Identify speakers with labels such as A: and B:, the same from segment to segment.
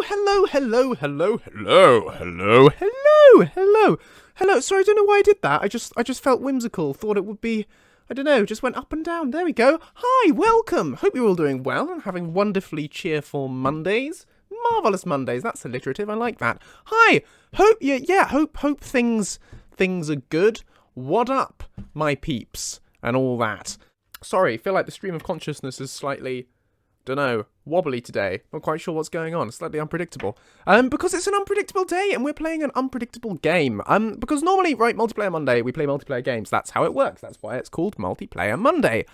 A: Hello. Sorry, I don't know why I did that. I just felt whimsical. Thought it would be, I don't know, just went up and down. There we go. Hi, welcome. Hope you're all doing well and having wonderfully cheerful Mondays. Marvelous Mondays. That's alliterative. I like that. Hi. Hope things are good. What up, my peeps, and all that. Sorry, feel like the stream of consciousness is slightly, wobbly today. Not quite sure what's going on. Slightly unpredictable. Because it's an unpredictable day and we're playing an unpredictable game. Because normally, right, Multiplayer Monday, we play multiplayer games. That's how it works. That's why it's called Multiplayer Monday.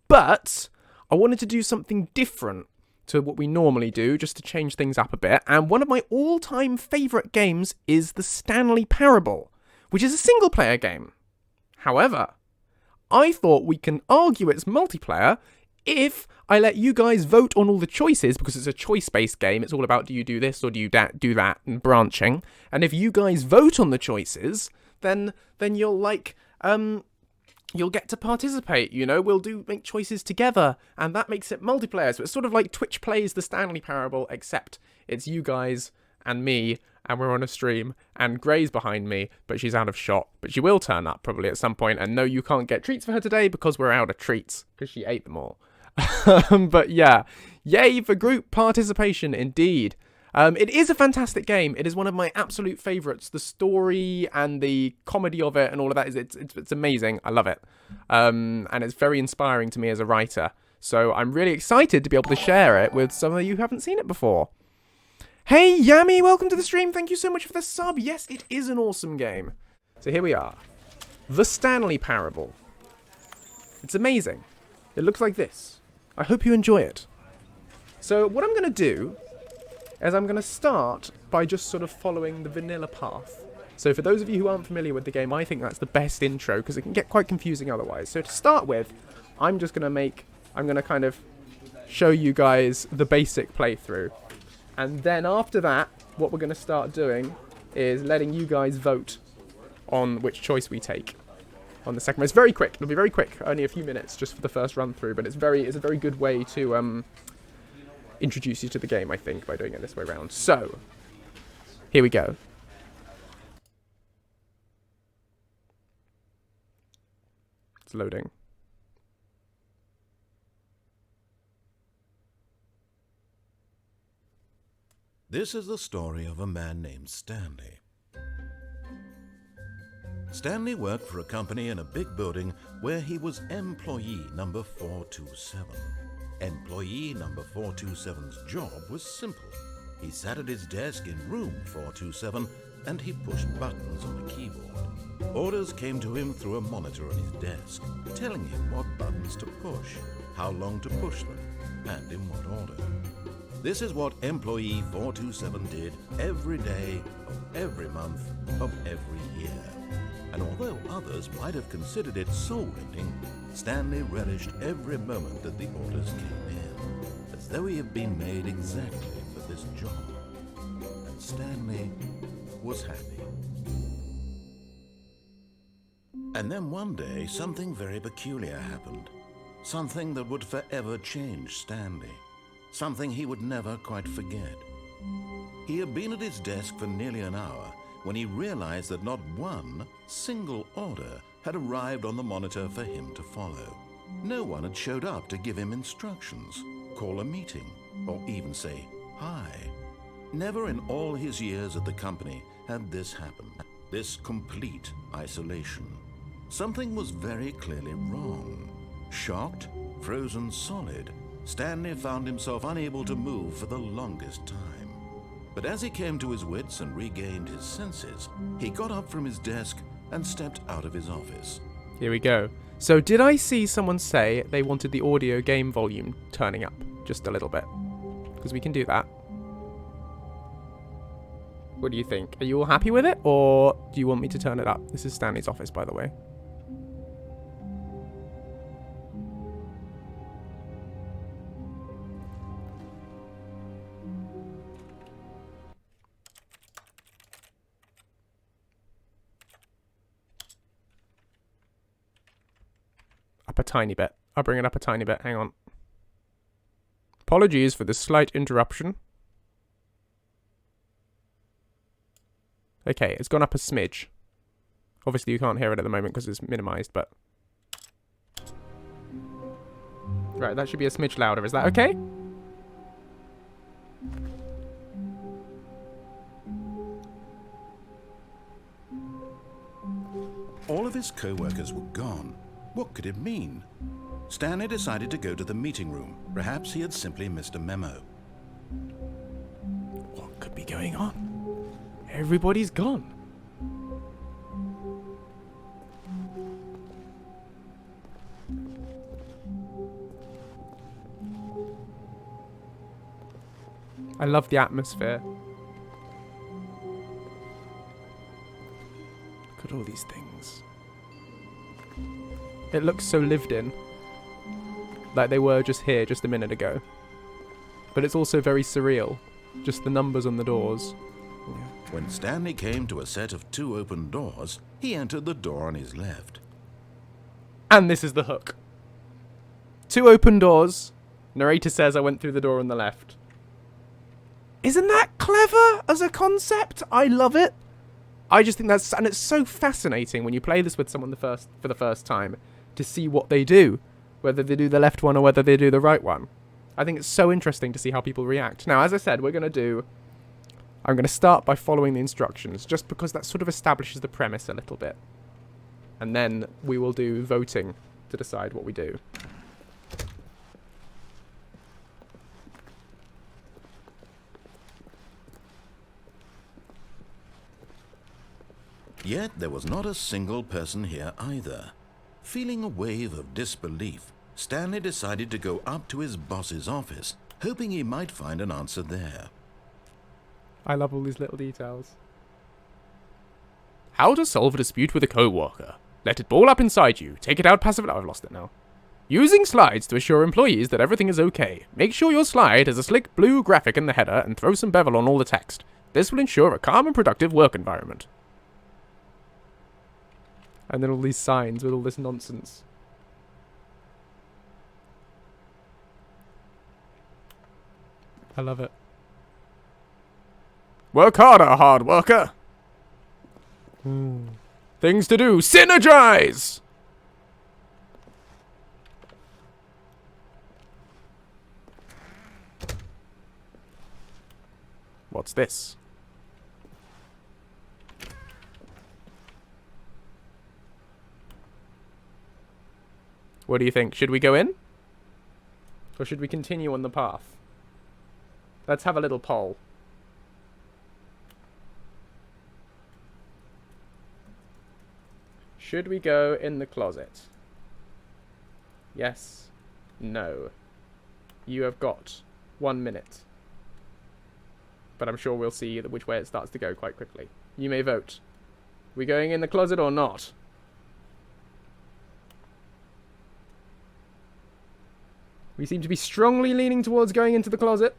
A: But I wanted to do something different to what we normally do, just to change things up a bit. And one of my all-time favourite games is the Stanley Parable, which is a single-player game. However, I thought we can argue it's multiplayer if I let you guys vote on all the choices, because it's a choice-based game. It's all about, do you do this or do you do that, and branching. And if you guys vote on the choices, then you'll you'll get to participate, we'll make choices together, and that makes it multiplayer. So it's sort of like Twitch plays the Stanley Parable, except it's you guys and me, and we're on a stream, and Gray's behind me, but she's out of shot. But she will turn up probably at some point, and no, you can't get treats for her today because we're out of treats, because she ate them all. But yeah, yay for group participation indeed. It is a fantastic game. It is one of my absolute favourites. The story and the comedy of it and all of that, it's amazing. I love it. And it's very inspiring to me as a writer. So I'm really excited to be able to share it with some of you who haven't seen it before. Hey, Yami, welcome to the stream. Thank you so much for the sub. Yes, it is an awesome game. So here we are. The Stanley Parable. It's amazing. It looks like this. I hope you enjoy it. So what I'm going to do is I'm going to start by just sort of following the vanilla path. So for those of you who aren't familiar with the game, I think that's the best intro, because it can get quite confusing otherwise. So to start with, I'm going to kind of show you guys the basic playthrough. And then after that, what we're going to start doing is letting you guys vote on which choice we take on the second one. It's very quick. It'll be very quick. Only a few minutes just for the first run through. But it's a very good way to introduce you to the game, I think, by doing it this way around. So, here we go. It's loading.
B: This is the story of a man named Stanley. Stanley worked for a company in a big building where he was employee number 427. Employee number 427's job was simple. He sat at his desk in room 427 and he pushed buttons on a keyboard. Orders came to him through a monitor on his desk, telling him what buttons to push, how long to push them, and in what order. This is what employee 427 did every day of every month of every year. And although others might have considered it soul-rending, Stanley relished every moment that the orders came in, as though he had been made exactly for this job. And Stanley was happy. And then one day, something very peculiar happened. Something that would forever change Stanley. Something he would never quite forget. He had been at his desk for nearly an hour when he realized that not one single order had arrived on the monitor for him to follow. No one had showed up to give him instructions, call a meeting, or even say hi. Never in all his years at the company had this happened. This complete isolation. Something was very clearly wrong. Shocked, frozen solid, Stanley found himself unable to move for the longest time. But as he came to his wits and regained his senses, he got up from his desk and stepped out of his office.
A: Here we go. So did I see someone say they wanted the audio game volume turning up just a little bit? Because we can do that. What do you think? Are you all happy with it, or do you want me to turn it up? This is Stanley's office, by the way. Up a tiny bit. I'll bring it up a tiny bit. Hang on. Apologies for this slight interruption. Okay, it's gone up a smidge. Obviously, you can't hear it at the moment because it's minimized, but... Right, that should be a smidge louder. Is that okay?
B: All of his co-workers were gone. What could it mean? Stanley decided to go to the meeting room. Perhaps he had simply missed a memo.
A: What could be going on? Everybody's gone. I love the atmosphere. Look at all these things. It looks so lived in. Like they were just here just a minute ago. But it's also very surreal. Just the numbers on the doors.
B: When Stanley came to a set of 2 open doors, he entered the door on his left.
A: And this is the hook. 2 open doors. Narrator says I went through the door on the left. Isn't that clever as a concept? I love it. I just think that's... And it's so fascinating when you play this with someone for the first time to see what they do. Whether they do the left one or whether they do the right one. I think it's so interesting to see how people react. Now, as I said, I'm going to start by following the instructions, just because that sort of establishes the premise a little bit. And then we will do voting to decide what we do.
B: Yet there was not a single person here either. Feeling a wave of disbelief, Stanley decided to go up to his boss's office, hoping he might find an answer there.
A: I love all these little details. How to solve a dispute with a co-worker. Let it ball up inside you. Take it out passively. Oh, I've lost it now. Using slides to assure employees that everything is okay. Make sure your slide has a slick blue graphic in the header and throw some bevel on all the text. This will ensure a calm and productive work environment. And then all these signs with all this nonsense. I love it. Work harder, hard worker. Things to do. Synergize! What's this? What do you think? Should we go in? Or should we continue on the path? Let's have a little poll. Should we go in the closet? Yes. No. You have got 1 minute. But I'm sure we'll see which way it starts to go quite quickly. You may vote. We going in the closet or not? We seem to be strongly leaning towards going into the closet.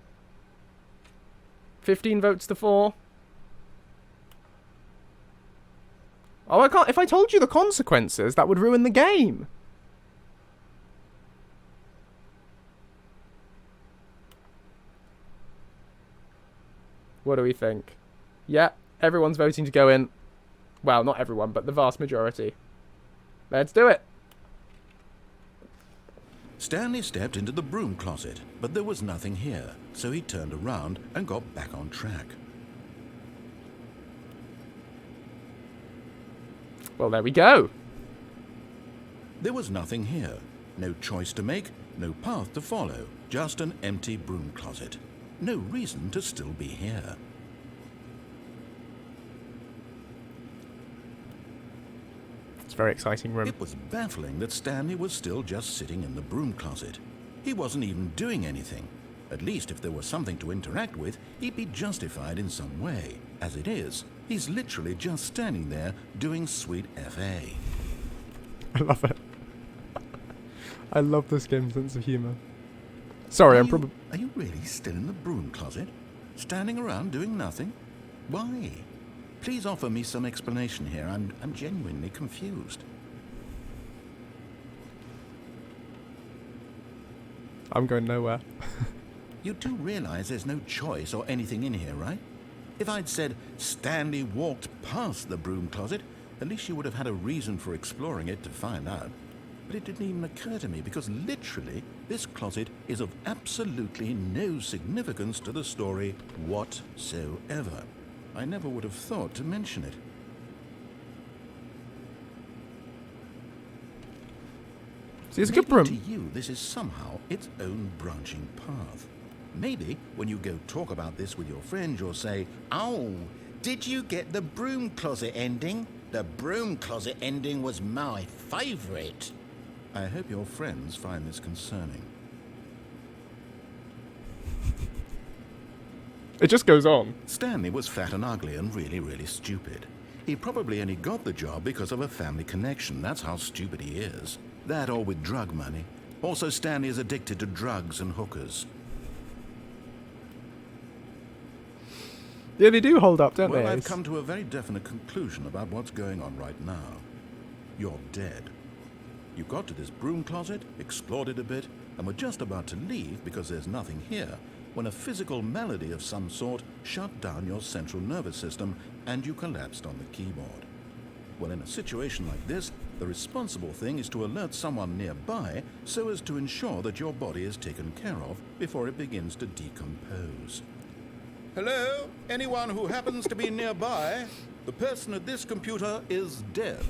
A: 15 votes to 4. Oh, I can't. If I told you the consequences, that would ruin the game. What do we think? Yeah, everyone's voting to go in. Well, not everyone, but the vast majority. Let's do it.
B: Stanley stepped into the broom closet, but there was nothing here, so he turned around and got back on track.
A: Well, there we go.
B: There was nothing here. No choice to make, no path to follow, just an empty broom closet. No reason to still be here.
A: It's a very exciting room.
B: It was baffling that Stanley was still just sitting in the broom closet. He wasn't even doing anything. At least if there was something to interact with, he'd be justified in some way. As it is, he's literally just standing there doing sweet FA.
A: I love it. I love this game's sense of humour. Sorry, I'm probably...
B: Are you really still in the broom closet? Standing around doing nothing? Why? Please offer me some explanation here. I'm genuinely confused.
A: I'm going nowhere.
B: You do realize there's no choice or anything in here, right? If I'd said Stanley walked past the broom closet, at least you would have had a reason for exploring it to find out. But it didn't even occur to me because literally this closet is of absolutely no significance to the story whatsoever. I never would have thought to mention it.
A: See, it's a good broom.
B: To you, this is somehow its own branching path. Maybe when you go talk about this with your friends, you'll say, "Oh, did you get the broom closet ending? The broom closet ending was my favorite." I hope your friends find this concerning.
A: It just goes on.
B: Stanley was fat and ugly and really, really stupid. He probably only got the job because of a family connection. That's how stupid he is. That or with drug money. Also, Stanley is addicted to drugs and hookers.
A: Yeah, they do hold up, don't they?
B: Well, I've come to a very definite conclusion about what's going on right now. You're dead. You got to this broom closet, explored it a bit, and were just about to leave because there's nothing here, when a physical malady of some sort shut down your central nervous system and you collapsed on the keyboard. Well, in a situation like this, the responsible thing is to alert someone nearby so as to ensure that your body is taken care of before it begins to decompose. Hello? Anyone who happens to be nearby? The person at this computer is dead.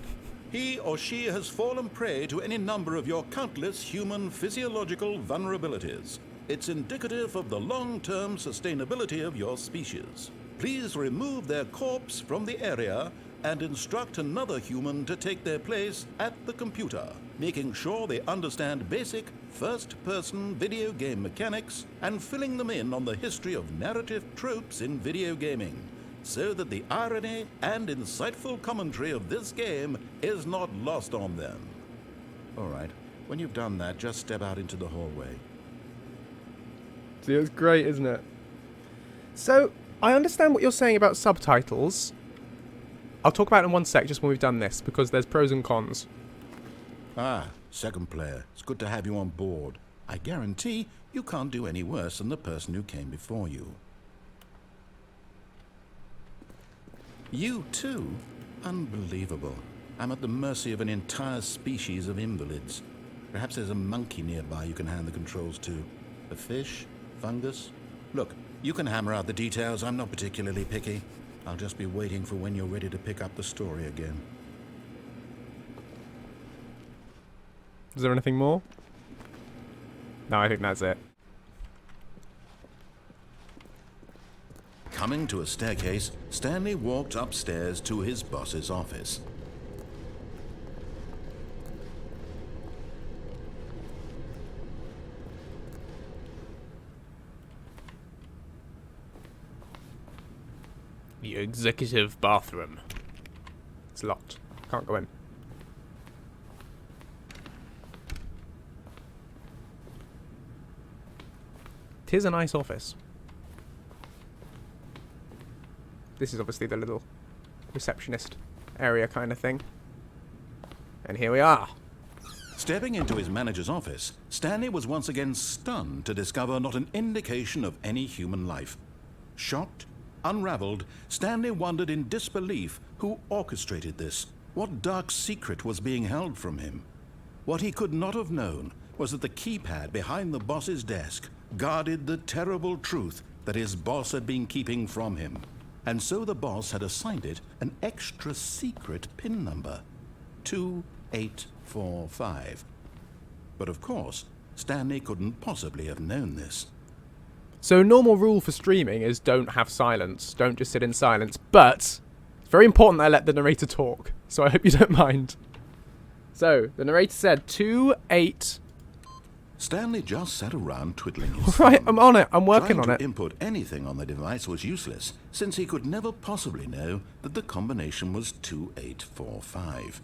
B: He or she has fallen prey to any number of your countless human physiological vulnerabilities. It's indicative of the long-term sustainability of your species. Please remove their corpse from the area and instruct another human to take their place at the computer, making sure they understand basic first-person video game mechanics and filling them in on the history of narrative tropes in video gaming, so that the irony and insightful commentary of this game is not lost on them. All right, when you've done that, just step out into the hallway.
A: See, it's great, isn't it? So, I understand what you're saying about subtitles. I'll talk about it in one sec, just when we've done this, because there's pros and cons.
B: Ah, second player. It's good to have you on board. I guarantee you can't do any worse than the person who came before you. You too? Unbelievable. I'm at the mercy of an entire species of invalids. Perhaps there's a monkey nearby you can hand the controls to. A fish? Fungus? Look, you can hammer out the details. I'm not particularly picky. I'll just be waiting for when you're ready to pick up the story again.
A: Is there anything more? No, I think that's it.
B: Coming to a staircase, Stanley walked upstairs to his boss's office.
A: The executive bathroom. It's locked. Can't go in. Tis a nice office. This is obviously the little receptionist area kind of thing. And here we are.
B: Stepping into his manager's office, Stanley was once again stunned to discover not an indication of any human life. Shocked, unraveled, Stanley wondered in disbelief who orchestrated this. What dark secret was being held from him? What he could not have known was that the keypad behind the boss's desk guarded the terrible truth that his boss had been keeping from him. And so the boss had assigned it an extra secret PIN number, 2845. But of course, Stanley couldn't possibly have known this.
A: So normal rule for streaming is don't have silence. Don't just sit in silence. But it's very important that I let the narrator talk. So I hope you don't mind. So the narrator said 28.
B: Stanley just sat around twiddling his
A: Right,
B: thumb.
A: I'm on it. I'm working on
B: Trying
A: it.
B: to input anything on the device was useless, since he could never possibly know that the combination was 2845.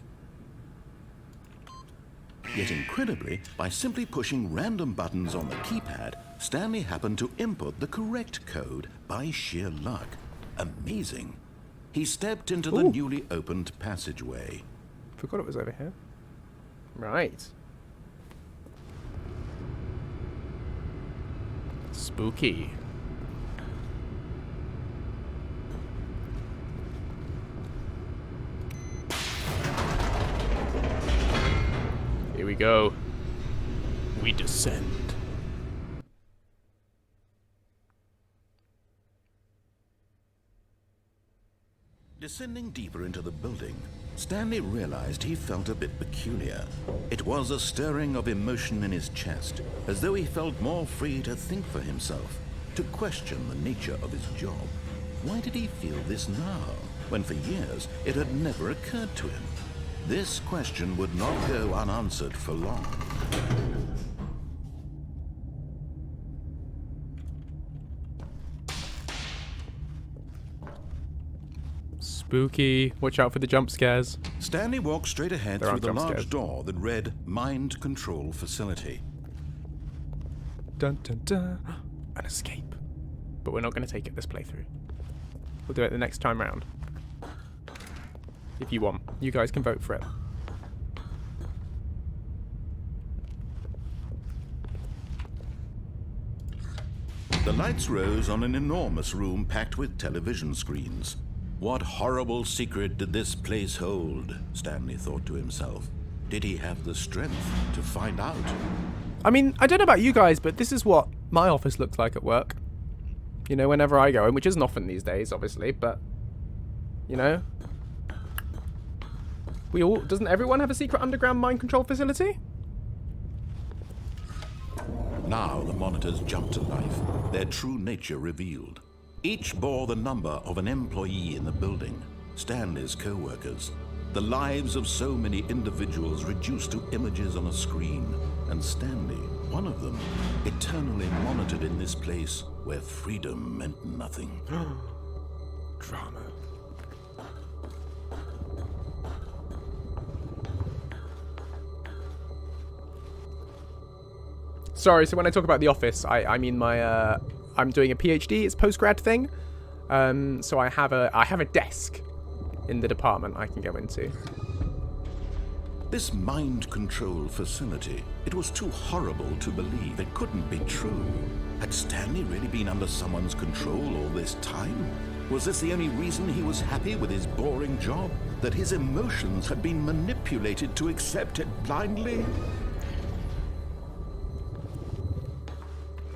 B: Yet incredibly, by simply pushing random buttons on the keypad, Stanley happened to input the correct code by sheer luck. Amazing. He stepped into the newly opened passageway.
A: Forgot it was over here. Right. Spooky. we go. We descend.
B: Descending deeper into the building, Stanley realized he felt a bit peculiar. It was a stirring of emotion in his chest, as though he felt more free to think for himself, to question the nature of his job. Why did he feel this now, when for years it had never occurred to him? This question would not go unanswered for long.
A: Spooky. Watch out for the jump scares.
B: Stanley walked straight ahead through the large door that read Mind Control Facility.
A: Dun dun dun. An escape. But we're not going to take it this playthrough. We'll do it the next time round. If you want. You guys can vote for it.
B: The lights rose on an enormous room packed with television screens. What horrible secret did this place hold? Stanley thought to himself. Did he have the strength to find out?
A: I mean, I don't know about you guys, but this is what my office looks like at work. You know, whenever I go in, which isn't often these days, obviously, but, you know. Doesn't everyone have a secret underground mind control facility?
B: Now the monitors jumped to life, their true nature revealed. Each bore the number of an employee in the building, Stanley's co-workers. The lives of so many individuals reduced to images on a screen, and Stanley, one of them, eternally monitored in this place where freedom meant nothing.
A: Drama. Sorry, so when I talk about the office, I mean my I'm doing a PhD. It's post-grad thing. So I have a desk in the department I can go into.
B: This mind control facility, it was too horrible to believe. It couldn't be true. Had Stanley really been under someone's control all this time? Was this the only reason he was happy with his boring job? That his emotions had been manipulated to accept it blindly?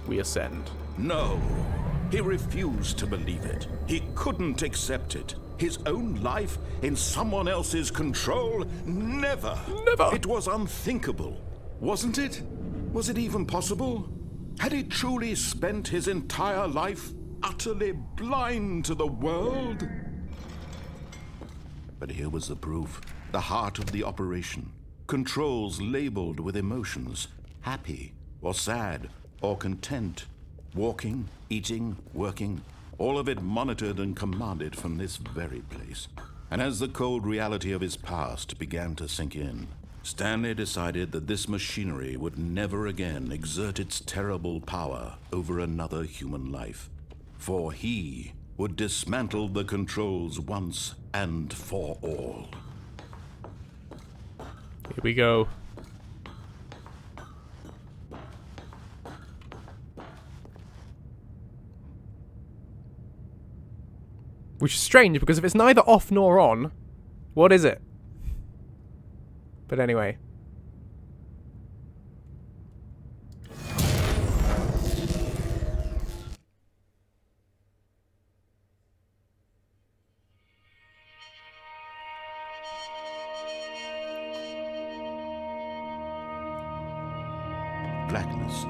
A: We ascend.
B: No. He refused to believe it. He couldn't accept it. His own life in someone else's control? Never.
A: Never.
B: It was unthinkable. Wasn't it? Was it even possible? Had he truly spent his entire life utterly blind to the world? But here was the proof. The heart of the operation. Controls labeled with emotions. Happy or sad or content. Walking, eating, working, all of it monitored and commanded from this very place. And as the cold reality of his past began to sink in, Stanley decided that this machinery would never again exert its terrible power over another human life. For he would dismantle the controls once and for all.
A: Here we go. Which is strange, because if it's neither off nor on, what is it? But anyway.
B: Blackness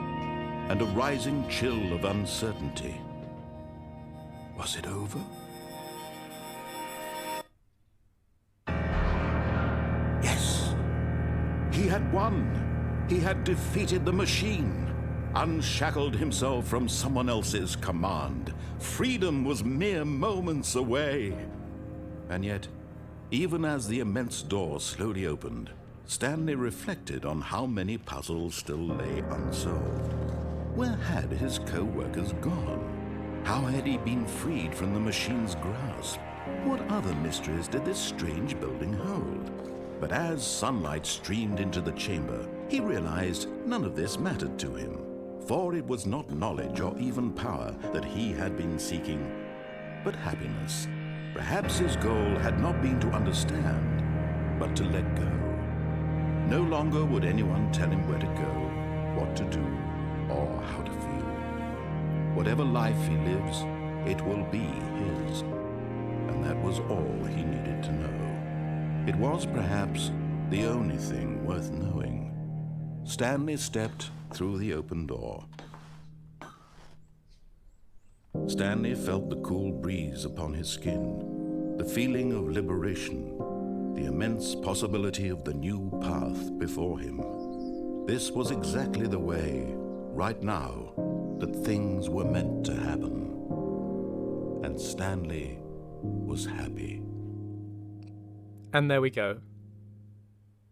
B: and a rising chill of uncertainty. Was it over? He had won. He had defeated the machine, unshackled himself from someone else's command. Freedom was mere moments away. And yet, even as the immense door slowly opened, Stanley reflected on how many puzzles still lay unsolved. Where had his co-workers gone? How had he been freed from the machine's grasp? What other mysteries did this strange building hold? But as sunlight streamed into the chamber, he realized none of this mattered to him. For it was not knowledge or even power that he had been seeking, but happiness. Perhaps his goal had not been to understand, but to let go. No longer would anyone tell him where to go, what to do, or how to feel. Whatever life he lives, it will be his. And that was all he needed to know. It was perhaps the only thing worth knowing. Stanley stepped through the open door. Stanley felt the cool breeze upon his skin, the feeling of liberation, the immense possibility of the new path before him. This was exactly the way, right now, that things were meant to happen. And Stanley was happy.
A: And there we go.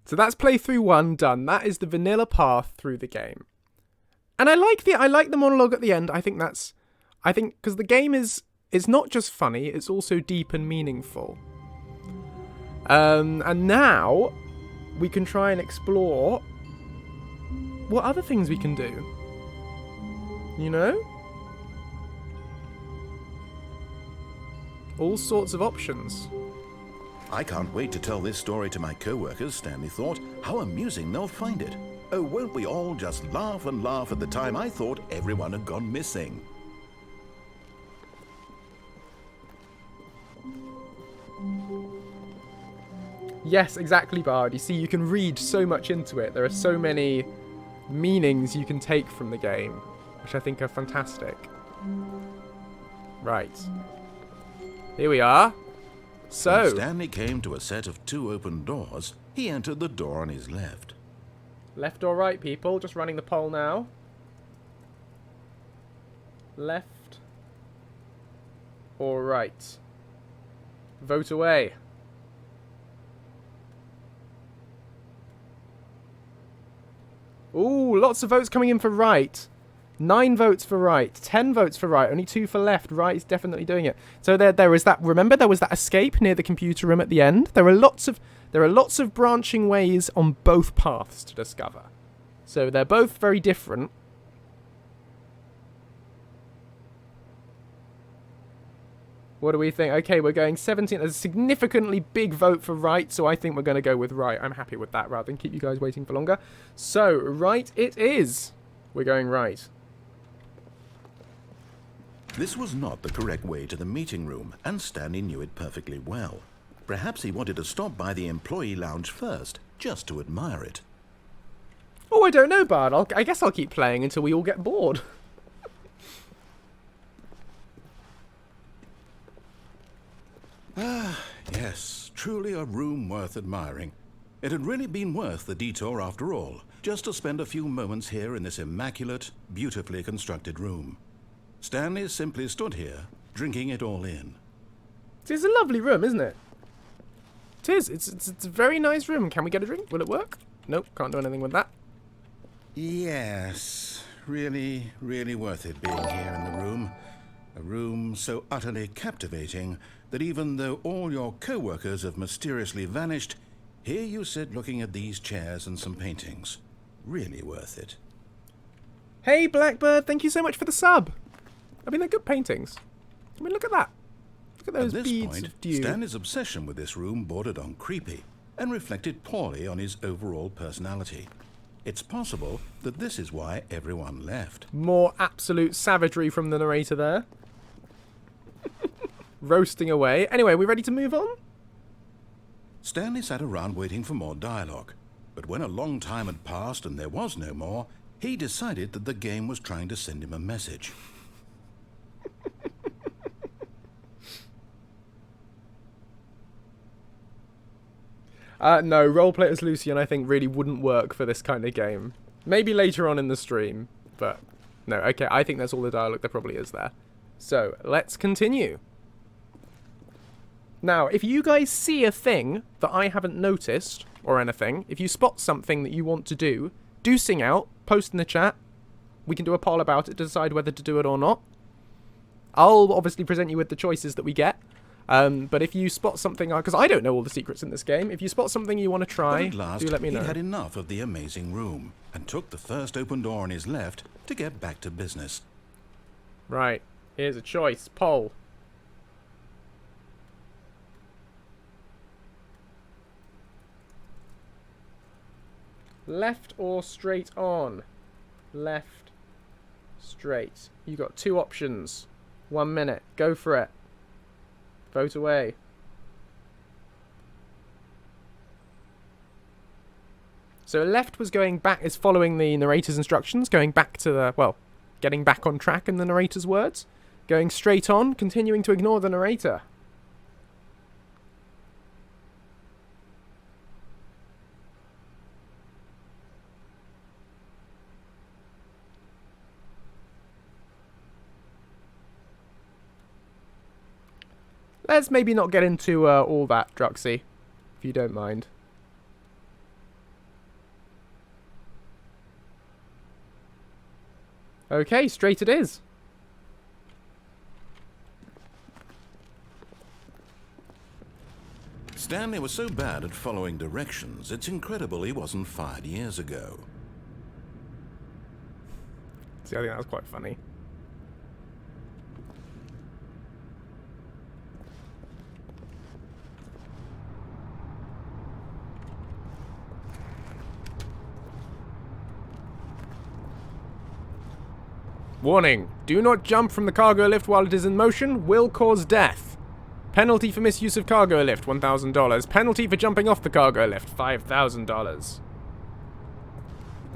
A: So that's playthrough 1 done. That is the vanilla path through the game. And I like the monologue at the end. I think because the game is not just funny, it's also deep and meaningful. And now we can try and explore what other things we can do. You know? All sorts of options.
B: I can't wait to tell this story to my co-workers, Stanley thought. How amusing they'll find it. Oh, won't we all just laugh and laugh at the time I thought everyone had gone missing.
A: Yes, exactly, Bard. You see, you can read so much into it. There are so many meanings you can take from the game, which I think are fantastic. Right. Here we are. So,
B: when Stanley came to a set of 2 open doors, he entered the door on his left.
A: Left or right, people? Just running the poll now. Left or right? Vote away. Ooh, lots of votes coming in for right. 9 votes for right, 10 votes for right, only 2 for left. Right is definitely doing it. So there was that. Remember, there was that escape near the computer room at the end. There are lots of branching ways on both paths to discover. So they're both very different. What do we think? Okay, we're going 17. There's a significantly big vote for right, so I think we're going to go with right. I'm happy with that rather than keep you guys waiting for longer. So, right it is. We're going right.
B: This was not the correct way to the meeting room, and Stanley knew it perfectly well. Perhaps he wanted to stop by the employee lounge first, just to admire it.
A: Oh, I don't know, Bard. I guess I'll keep playing until we all get bored.
B: Yes, truly a room worth admiring. It had really been worth the detour after all, just to spend a few moments here in this immaculate, beautifully constructed room. Stanley simply stood here, drinking it all in.
A: It's a lovely room, isn't it? It is. It's a very nice room. Can we get a drink? Will it work? Nope, can't do anything with that.
B: Yes, really, really worth it being here in the room. A room so utterly captivating that even though all your co-workers have mysteriously vanished, here you sit looking at these chairs and some paintings. Really worth it.
A: Hey, Blackbird, thank you so much for the sub. I mean, they're good paintings. I mean, look at that. Look at those beads of dew.
B: Stanley's obsession with this room bordered on creepy and reflected poorly on his overall personality. It's possible that this is why everyone left.
A: More absolute savagery from the narrator there. Roasting away. Anyway, we ready to move on?
B: Stanley sat around waiting for more dialogue. But when a long time had passed and there was no more, he decided that the game was trying to send him a message.
A: No, roleplay as Lucian I think really wouldn't work for this kind of game. Maybe later on in the stream, but no, okay, I think that's all the dialogue there probably is there. So, let's continue. Now, if you guys see a thing that I haven't noticed, or anything, if you spot something that you want to do sing out, post in the chat. We can do a poll about it to decide whether to do it or not. I'll obviously present you with the choices that we get. But if you spot something, because I don't know all the secrets in this game, if you spot something you want to try,
B: but at last,
A: do let me know.
B: He had enough of the amazing room and took the first open door on his left to get back to business.
A: Right, here's a choice. Poll. Left or straight on? Left, straight. You got 2 options. 1 minute. Go for it. Vote away. So left was going back, is following the narrator's instructions, going back to the, well, getting back on track in the narrator's words. Going straight on, continuing to ignore the narrator. Let's maybe not get into all that, Druxy, if you don't mind. Okay, straight it is.
B: Stanley was so bad at following directions, it's incredible he wasn't fired years ago.
A: See, I think that was quite funny. Warning, do not jump from the cargo lift while it is in motion, will cause death. Penalty for misuse of cargo lift, $1,000. Penalty for jumping off the cargo lift, $5,000.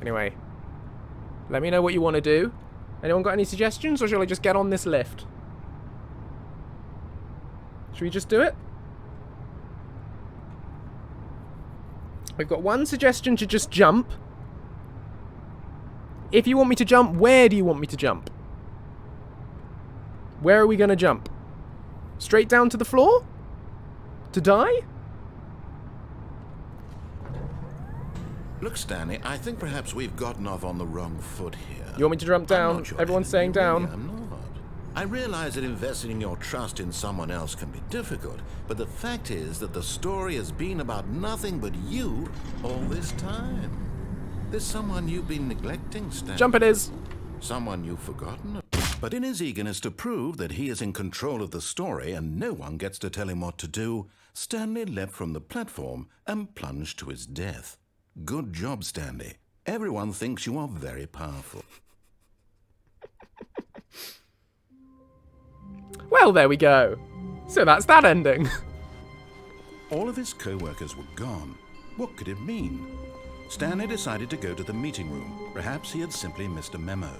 A: Anyway, let me know what you want to do. Anyone got any suggestions, or shall I just get on this lift? Should we just do it? We've got one suggestion to just jump. If you want me to jump, where do you want me to jump? Where are we going to jump? Straight down to the floor? To die?
B: Look, Stanley, I think perhaps we've gotten off on the wrong foot here.
A: You want me to jump down?
B: Sure.
A: Everyone's saying down.
B: Really, I'm not. I realize that investing your trust in someone else can be difficult, but the fact is that the story has been about nothing but you all this time. There's someone you've been neglecting, Stanley.
A: Jump it is.
B: Someone you've forgotten. But in his eagerness to prove that he is in control of the story and no one gets to tell him what to do, Stanley leapt from the platform and plunged to his death. Good job, Stanley. Everyone thinks you are very powerful.
A: Well, there we go. So that's that ending.
B: All of his co-workers were gone. What could it mean? Stanley decided to go to the meeting room. Perhaps he had simply missed a memo.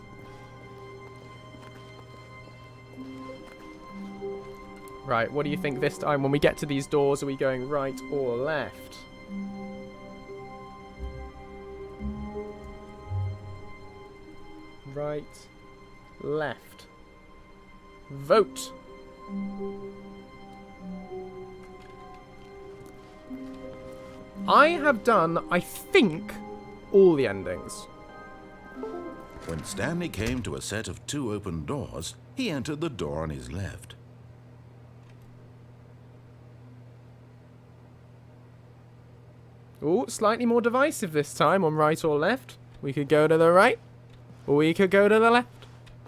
A: Right, what do you think this time? When we get to these doors, are we going right or left? Right, left. Vote. I have done, I think, all the endings.
B: When Stanley came to a set of 2 open doors, he entered the door on his left.
A: Ooh, slightly more divisive this time on right or left. We could go to the right, or we could go to the left.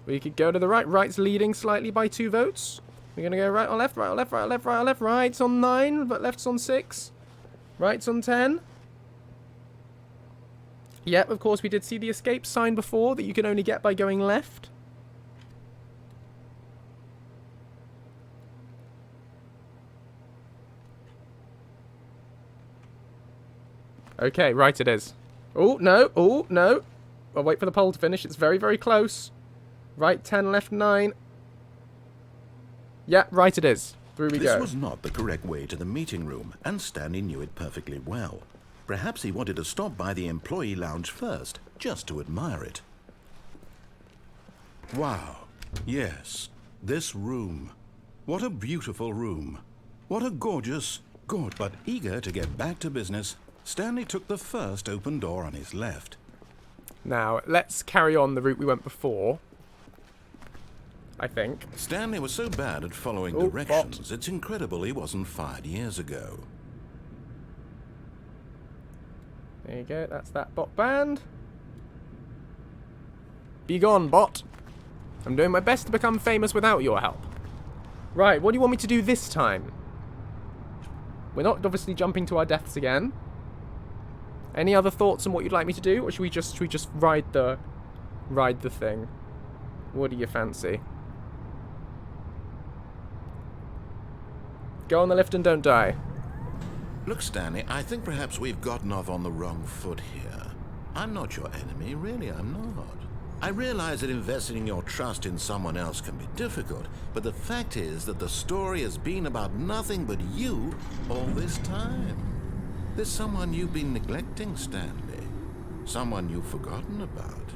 A: We could go to the right. Right's leading slightly by 2 votes. We're going to go right or left, right or left, right or left, right or left. Right's on 9, but left's on 6. Right's on 10. Yep, of course, we did see the escape sign before that you can only get by going left. Okay, right it is. Oh, no. Oh, no. I'll wait for the poll to finish. It's very, very close. Right 10, left 9. Yeah, right it is. Through we go.
B: This was not the correct way to the meeting room, and Stanley knew it perfectly well. Perhaps he wanted to stop by the employee lounge first, just to admire it. Wow. Yes, this room. What a beautiful room. What a gorgeous, but eager to get back to business, Stanley took the first open door on his left.
A: Now, let's carry on the route we went before. I think.
B: Stanley was so bad at following directions, it's incredible he wasn't fired years ago.
A: There you go, that's that bot band. Be gone, bot. I'm doing my best to become famous without your help. Right, what do you want me to do this time? We're not obviously jumping to our deaths again. Any other thoughts on what you'd like me to do, or should we just ride the thing? What do you fancy? Go on the lift and don't die.
B: Look, Stanley, I think perhaps we've gotten off on the wrong foot here. I'm not your enemy, really, I'm not. I realize that investing your trust in someone else can be difficult, but the fact is that the story has been about nothing but you all this time. There's someone you've been neglecting, Stanley. Someone you've forgotten about.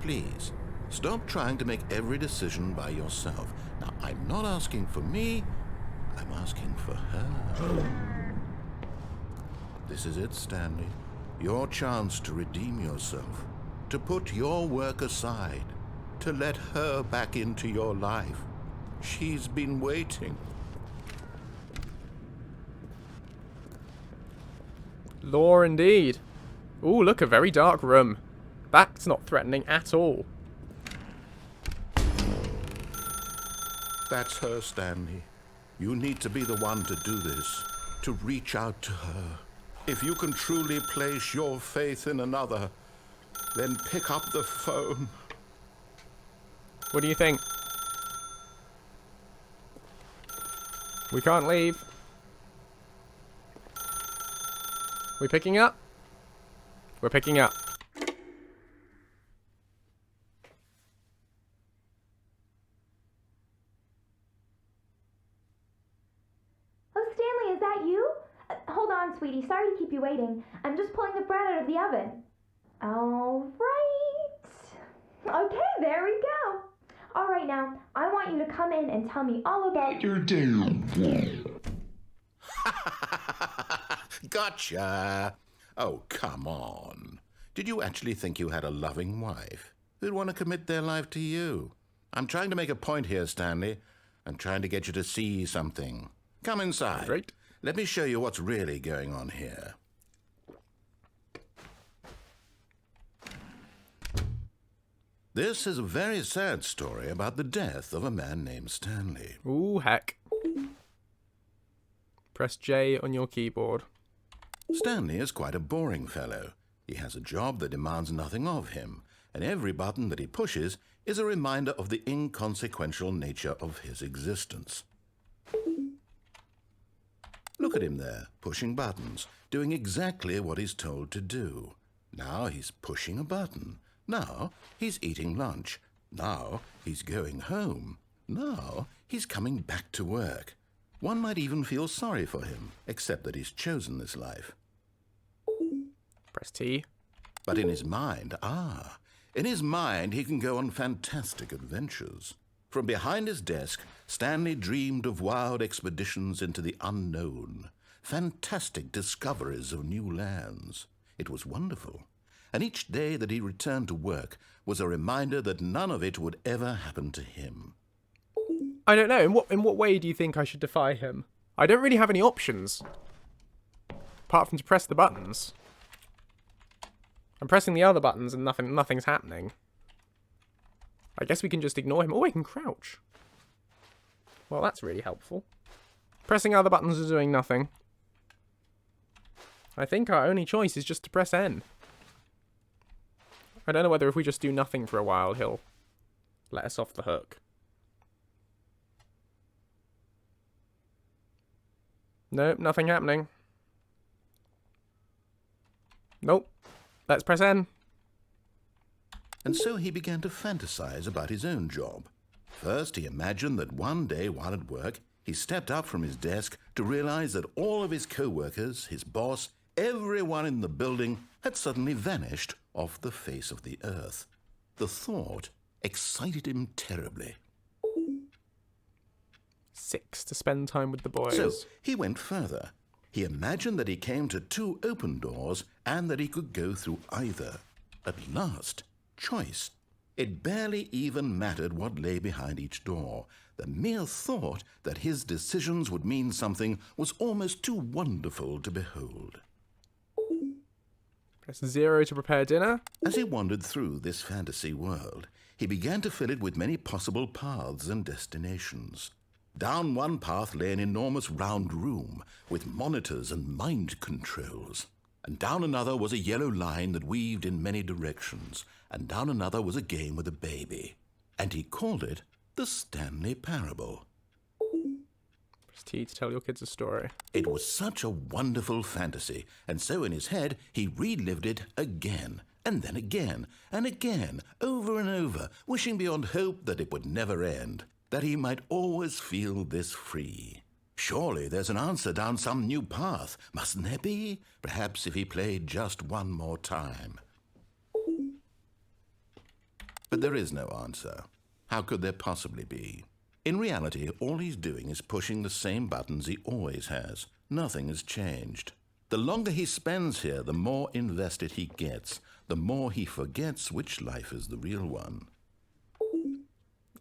B: Please, stop trying to make every decision by yourself. Now, I'm not asking for me, I'm asking for her. This is it, Stanley. Your chance to redeem yourself. To put your work aside. To let her back into your life. She's been waiting.
A: Lore indeed. Ooh, look, a very dark room. That's not threatening at all.
B: That's her, Stanley. You need to be the one to do this. To reach out to her. If you can truly place your faith in another, then pick up the phone.
A: What do you think? We can't leave. We picking up? We're picking up.
C: Oh, Stanley, is that you? Hold on, sweetie. Sorry to keep you waiting. I'm just pulling the bread out of the oven. All right. Okay, there we go. All right, now, I want you to come in and tell me all about your day.
B: Gotcha. Oh, come on. Did you actually think you had a loving wife who'd want to commit their life to you? I'm trying to make a point here, Stanley. I'm trying to get you to see something. Come inside.
A: Right.
B: Let me show you what's really going on here. This is a very sad story about the death of a man named Stanley.
A: Ooh, heck. Press J on your keyboard.
B: Stanley is quite a boring fellow. He has a job that demands nothing of him, and every button that he pushes is a reminder of the inconsequential nature of his existence. Look at him there, pushing buttons, doing exactly what he's told to do. Now he's pushing a button. Now he's eating lunch. Now he's going home. Now he's coming back to work. One might even feel sorry for him, except that he's chosen this life.
A: Press T.
B: But in his mind, he can go on fantastic adventures. From behind his desk, Stanley dreamed of wild expeditions into the unknown, fantastic discoveries of new lands. It was wonderful. And each day that he returned to work was a reminder that none of it would ever happen to him.
A: I don't know. In what way do you think I should defy him? I don't really have any options. Apart from to press the buttons. I'm pressing the other buttons and nothing's happening. I guess we can just ignore him. Oh, I can crouch. Well, that's really helpful. Pressing other buttons is doing nothing. I think our only choice is just to press N. I don't know whether if we just do nothing for a while, he'll let us off the hook. Nope, nothing happening. Nope. Let's press N.
B: And so he began to fantasize about his own job. First, he imagined that one day while at work, he stepped up from his desk to realize that all of his co-workers, his boss, everyone in the building had suddenly vanished off the face of the earth. The thought excited him terribly.
A: 6 to spend time with the boys.
B: So he went further. He imagined that he came to 2 open doors and that he could go through either. At last, choice. It barely even mattered what lay behind each door. The mere thought that his decisions would mean something was almost too wonderful to behold.
A: Press 0 to prepare dinner.
B: As he wandered through this fantasy world, he began to fill it with many possible paths and destinations. Down one path lay an enormous round room with monitors and mind controls. And down another was a yellow line that weaved in many directions, and down another was a game with a baby. And he called it the Stanley Parable.
A: Press T to tell your kids a story.
B: It was such a wonderful fantasy, and so in his head he relived it again, and then again, and again, over and over, wishing beyond hope that it would never end, that he might always feel this free. Surely there's an answer down some new path, mustn't there be? Perhaps if he played just one more time. But there is no answer. How could there possibly be? In reality, all he's doing is pushing the same buttons he always has. Nothing has changed. The longer he spends here, the more invested he gets, the more he forgets which life is the real one.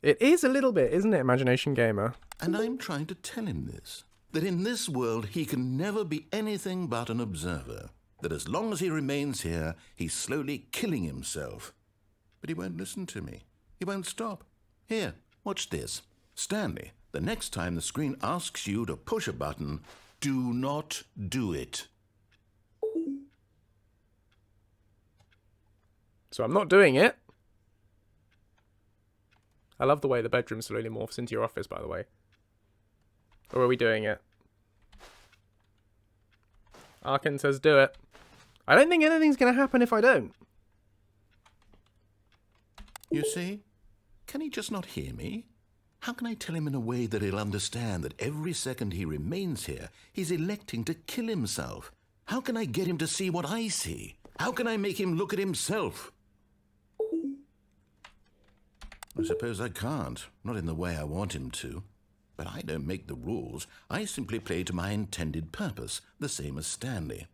A: It is a little bit, isn't it, Imagination Gamer?
B: And I'm trying to tell him this, that in this world he can never be anything but an observer, that as long as he remains here, he's slowly killing himself. But he won't listen to me. He won't stop. Here, watch this. Stanley, the next time the screen asks you to push a button, do not do it.
A: So I'm not doing it. I love the way the bedroom slowly morphs into your office, by the way. Or are we doing it? Arkin says do it. I don't think anything's going to happen if I don't.
B: You see? Can he just not hear me? How can I tell him in a way that he'll understand that every second he remains here, he's electing to kill himself? How can I get him to see what I see? How can I make him look at himself? I suppose I can't, not in the way I want him to. But I don't make the rules. I simply play to my intended purpose, the same as Stanley.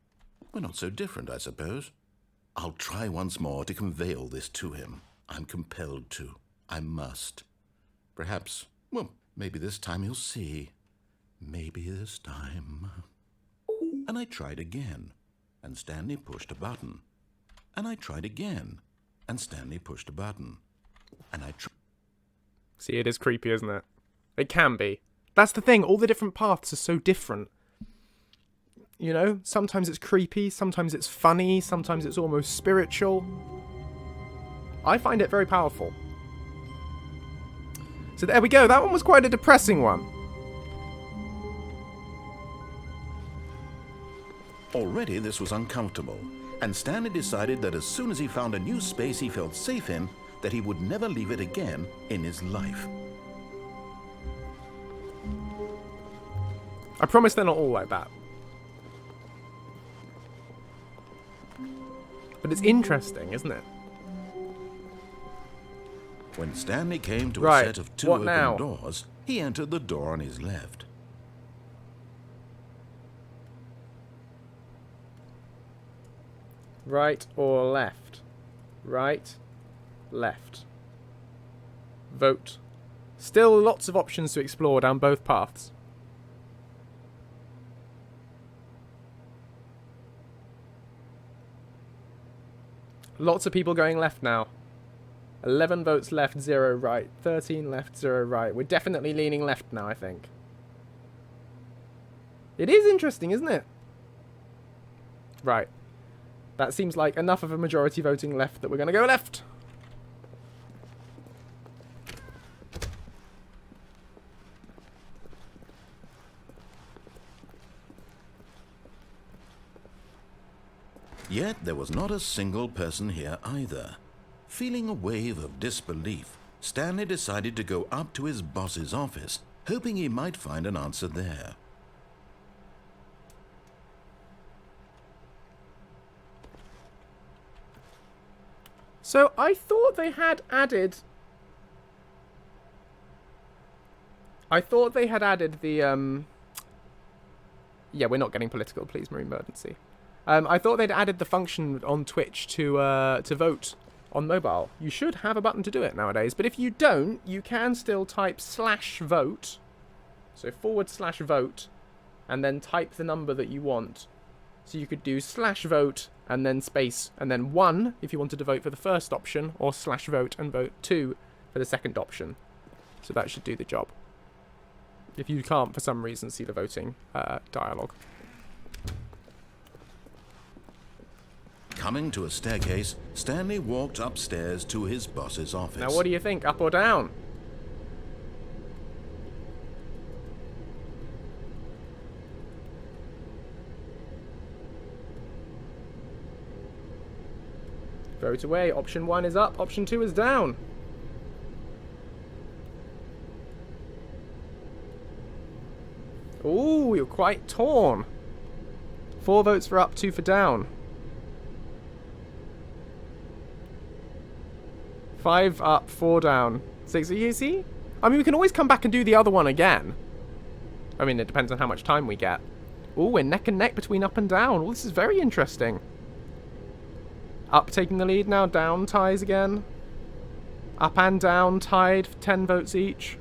B: We're not so different, I suppose. I'll try once more to convey all this to him. I'm compelled to. I must. Perhaps, well, maybe this time he'll see. Maybe this time. And I tried again, and Stanley pushed a button. And I tried again, and Stanley pushed a button. And I tried.
A: See, it is creepy, isn't it? It can be. That's the thing, all the different paths are so different. You know, sometimes it's creepy, sometimes it's funny, sometimes it's almost spiritual. I find it very powerful. So there we go, that one was quite a depressing one.
B: Already this was uncomfortable, and Stanley decided that as soon as he found a new space he felt safe in, that he would never leave it again in his life.
A: I promise they're not all like that. But it's interesting, isn't it?
B: When Stanley came to
A: Right,
B: a set of two
A: what
B: open
A: now?
B: doors, he entered the door on his left.
A: Right or left? Right, left. Vote. Still lots of options to explore down both paths. Lots of people going left now. 11 votes left, 0 right. 13 left, 0 right. We're definitely leaning left now, I think. It is interesting, isn't it? Right. That seems like enough of a majority voting left that we're going to go left.
B: Yet there was not a single person here either. Feeling a wave of disbelief, Stanley decided to go up to his boss's office, hoping he might find an answer there.
A: So I thought they had added... the, Yeah, we're not getting political, please, Marine Emergency. I thought they'd added the function on Twitch to vote on mobile. You should have a button to do it nowadays, but if you don't, you can still type /vote, so /vote, and then type the number that you want. So you could do /vote and then space and then 1 if you wanted to vote for the first option, or /vote and vote 2 for the second option. So that should do the job. If you can't, for some reason, see the voting dialogue.
B: Coming to a staircase, Stanley walked upstairs to his boss's office.
A: Now what do you think, up or down? Vote away. Option 1 is up, option 2 is down. Ooh, you're quite torn. 4 votes for up, 2 for down. 5 up, 4 down. 6, you see? I mean, we can always come back and do the other one again. I mean, it depends on how much time we get. Ooh, we're neck and neck between up and down. Ooh, this is very interesting. Up taking the lead now, down ties again. Up and down tied for 10 votes each.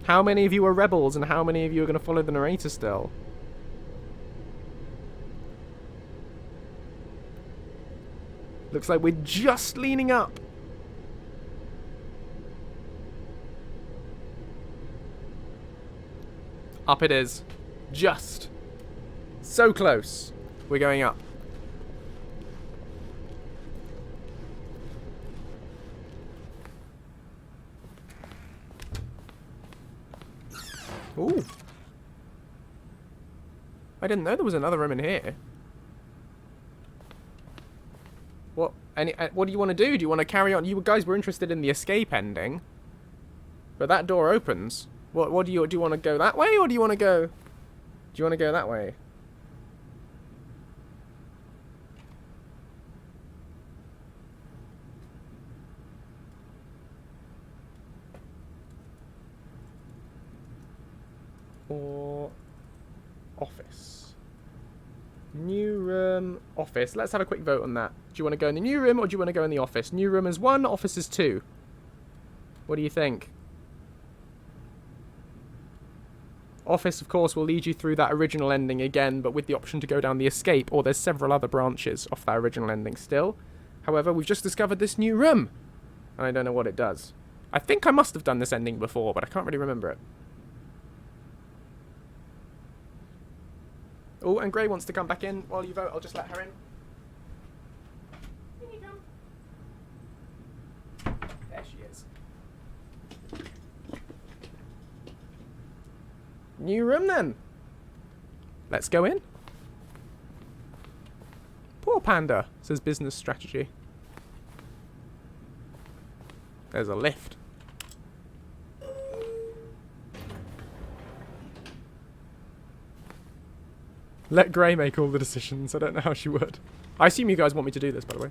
A: How many of you are rebels and how many of you are going to follow the narrator still? Looks like we're just leaning up. Up it is. Just. So close. We're going up. Ooh. I didn't know there was another room in here. What? What do you want to do? Do you want to carry on? You guys were interested in the escape ending. But that door opens. What do you want to go that way or do you want to go? Do you want to go that way? Or office. New room, office. Let's have a quick vote on that. Do you want to go in the new room or do you want to go in the office? New room is 1, office is 2. What do you think? Office, of course, will lead you through that original ending again, but with the option to go down the escape, or there's several other branches off that original ending still. However, we've just discovered this new room, and I don't know what it does. I think I must have done this ending before, but I can't really remember it. Oh, and Gray wants to come back in while you vote. I'll just let her in. In you come. There she is. New room then. Let's go in. Poor Panda, says business strategy. There's a lift. Let Gray make all the decisions. I don't know how she would. I assume you guys want me to do this, by the way.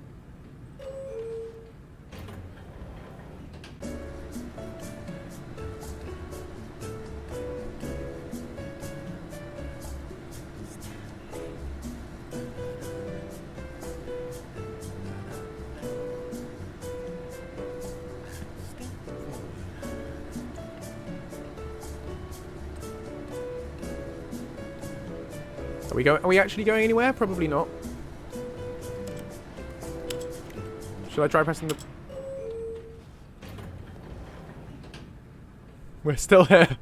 A: Are we actually going anywhere? Probably not. Shall I try pressing the... We're still here.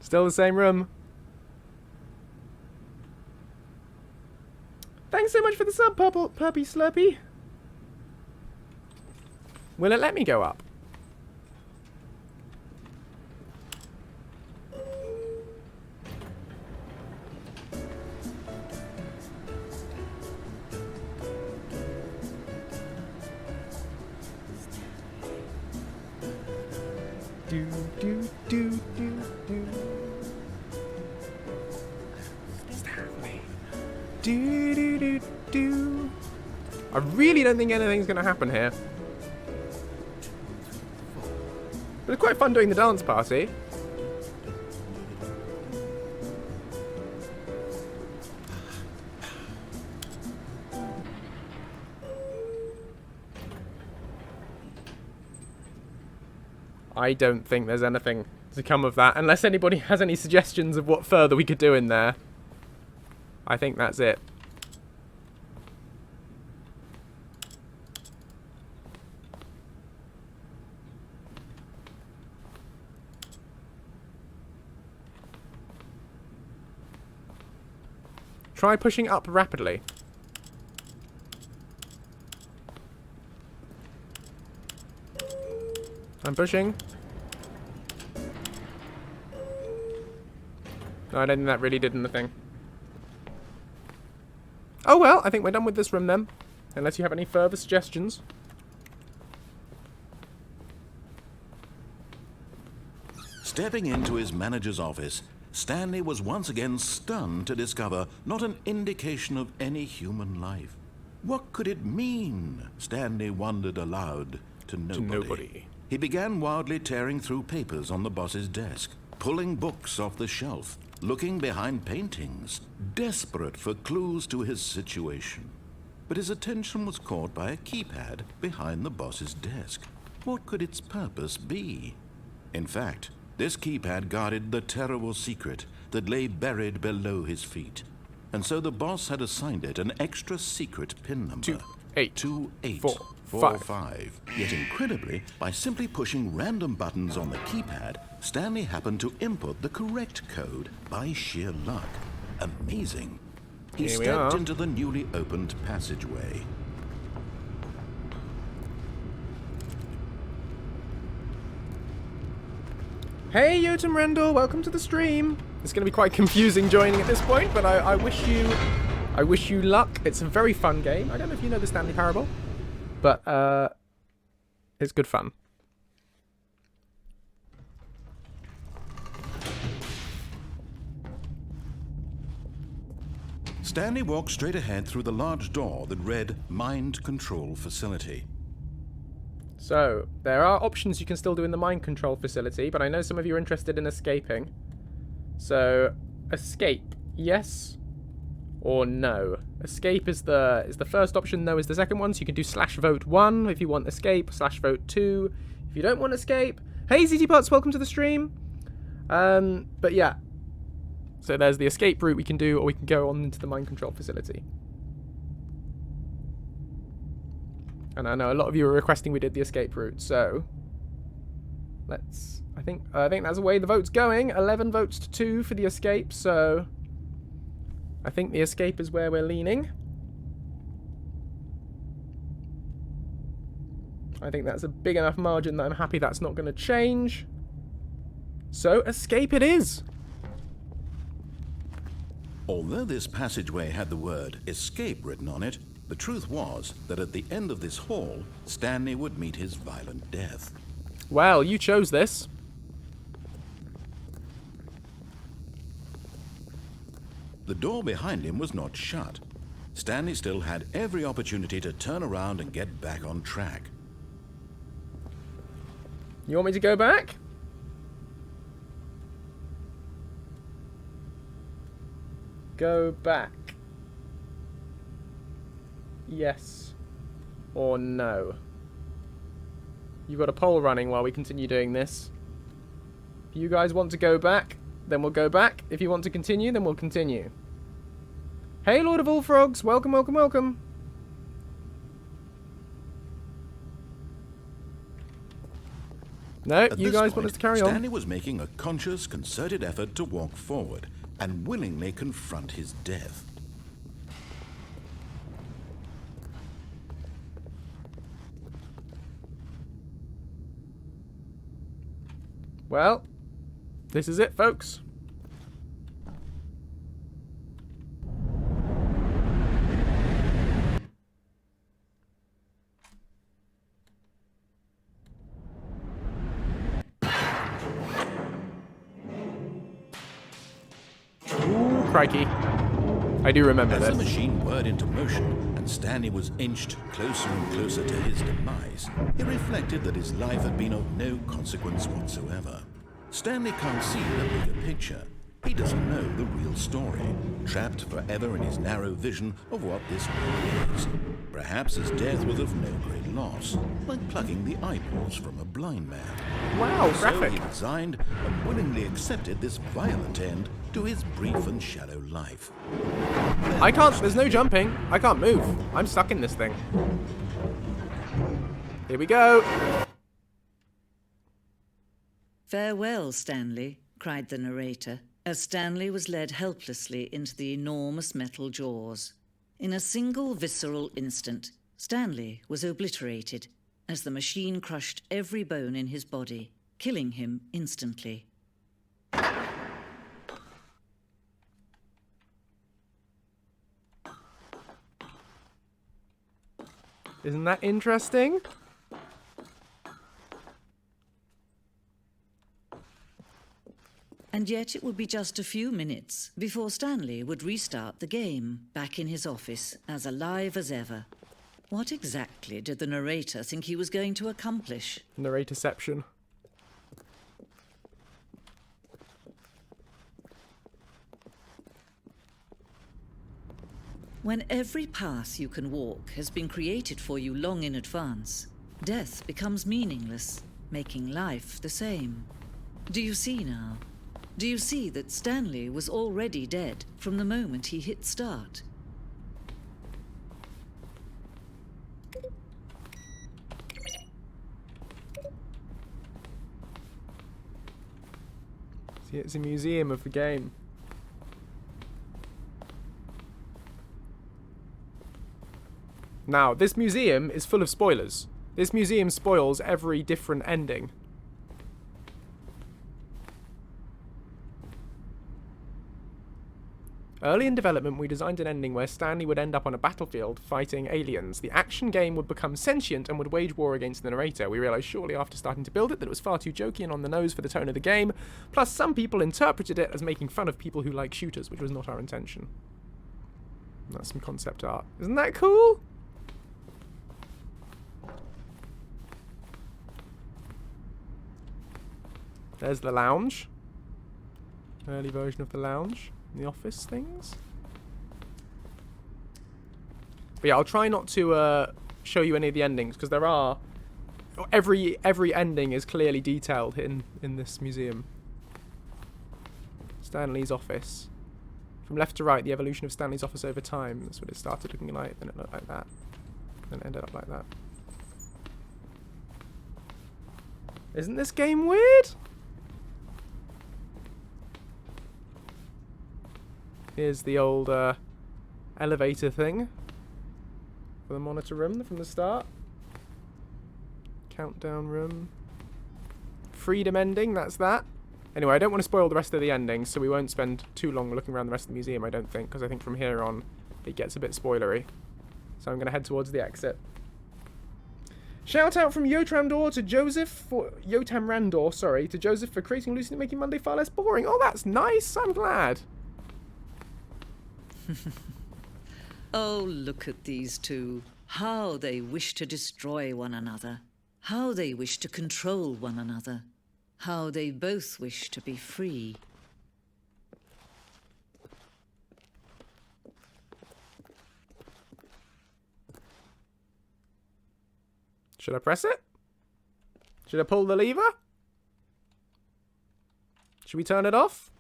A: Still the same room. Thanks so much for the sub, Purple Purpy Slurpy. Will it let me go up? Stanley. I really don't think anything's going to happen here. But it's quite fun doing the dance party. I don't think there's anything to come of that, unless anybody has any suggestions of what further we could do in there. I think that's it. Try pushing up rapidly. I'm pushing. No, I don't think that really did anything. Oh well, I think we're done with this room then. Unless you have any further suggestions.
B: Stepping into his manager's office, Stanley was once again stunned to discover not an indication of any human life. What could it mean? Stanley wondered aloud to nobody. He began wildly tearing through papers on the boss's desk, pulling books off the shelf, looking behind paintings, desperate for clues to his situation. But his attention was caught by a keypad behind the boss's desk. What could its purpose be? In fact, this keypad guarded the terrible secret that lay buried below his feet. And so the boss had assigned it an extra secret pin number.
A: 28445.
B: Yet incredibly, by simply pushing random buttons on the keypad, Stanley happened to input the correct code by sheer luck. Amazing. He
A: Here we
B: stepped
A: are.
B: into the newly opened passageway.
A: Hey, Yotam Rendell, welcome to the stream. It's going to be quite confusing joining at this point, but I wish you luck. It's a very fun game. I don't know if you know the Stanley Parable, but it's good fun.
B: Stanley walked straight ahead through the large door that read Mind Control Facility.
A: So, there are options you can still do in the mind control facility, but I know some of you are interested in escaping. So, escape, yes or no? Escape is the first option, no is the second one, so you can do /vote 1 if you want escape, /vote 2 if you don't want escape. Hey ZT Pots, welcome to the stream. But yeah, so there's the escape route we can do, or we can go on into the mind control facility. And I know a lot of you are requesting we did the escape route, so let's. I think that's the way the vote's going. 11 votes to 2 for the escape, so I think the escape is where we're leaning. I think that's a big enough margin that I'm happy that's not going to change. So escape it is.
B: Although this passageway had the word escape written on it, the truth was that at the end of this hall, Stanley would meet his violent death.
A: Well, you chose this.
B: The door behind him was not shut. Stanley still had every opportunity to turn around and get back on track.
A: You want me to go back? Go back. Yes or no? You've got a poll running while we continue doing this. If you guys want to go back, then we'll go back. If you want to continue, then we'll continue. Hey, Lord of all Frogs, welcome, welcome, welcome. No,
B: At
A: you
B: this
A: guys
B: point,
A: want us to carry on.
B: Stanley was making a conscious, concerted effort to walk forward and willingly confront his death.
A: Well, this is it, folks. Ooh, crikey. I do remember
B: As the
A: this.
B: machine whirred into motion and Stanley was inched closer and closer to his demise, he reflected that his life had been of no consequence whatsoever. Stanley can't see the bigger picture. He doesn't know the real story, trapped forever in his narrow vision of what this world is. Perhaps his death was of no great loss, like plucking the eyeballs from a blind man.
A: Wow,
B: So
A: graphic.
B: he resigned and willingly accepted this violent end to his brief and shallow life.
A: I can't, there's no jumping. I can't move. I'm stuck in this thing. Here we go.
D: "Farewell, Stanley," cried the narrator, as Stanley was led helplessly into the enormous metal jaws. In a single visceral instant, Stanley was obliterated as the machine crushed every bone in his body, killing him instantly.
A: Isn't that interesting?
D: And yet it would be just a few minutes before Stanley would restart the game, back in his office, as alive as ever. What exactly did the narrator think he was going to accomplish?
A: Narratorception.
D: When every path you can walk has been created for you long in advance, death becomes meaningless, making life the same. Do you see now? Do you see that Stanley was already dead from the moment he hit start?
A: See, it's a museum of the game. Now, this museum is full of spoilers. This museum spoils every different ending. Early in development, we designed an ending where Stanley would end up on a battlefield fighting aliens. The action game would become sentient and would wage war against the narrator. We realised shortly after starting to build it that it was far too jokey and on the nose for the tone of the game. Plus, some people interpreted it as making fun of people who like shooters, which was not our intention. That's some concept art. Isn't that cool? There's the lounge. Early version of the lounge. The office things. But yeah, I'll try not to show you any of the endings, because there are... Every ending is clearly detailed in this museum. Stanley's office. From left to right, the evolution of Stanley's office over time. That's what it started looking like, then it looked like that. Then it ended up like that. Isn't this game weird? Here's the old elevator thing for the monitor room from the start. Countdown room. Freedom ending, that's that. Anyway, I don't want to spoil the rest of the endings, so we won't spend too long looking around the rest of the museum, I don't think, because I think from here on it gets a bit spoilery. So I'm going to head towards the exit. Shout out from Yotam Randor, sorry, to Joseph for creating Lucy and making Monday far less boring. Oh, that's nice, I'm glad.
D: Oh, look at these two. How they wish to destroy one another. How they wish to control one another. How they both wish to be free.
A: Should I press it? Should I pull the lever? Should we turn it off?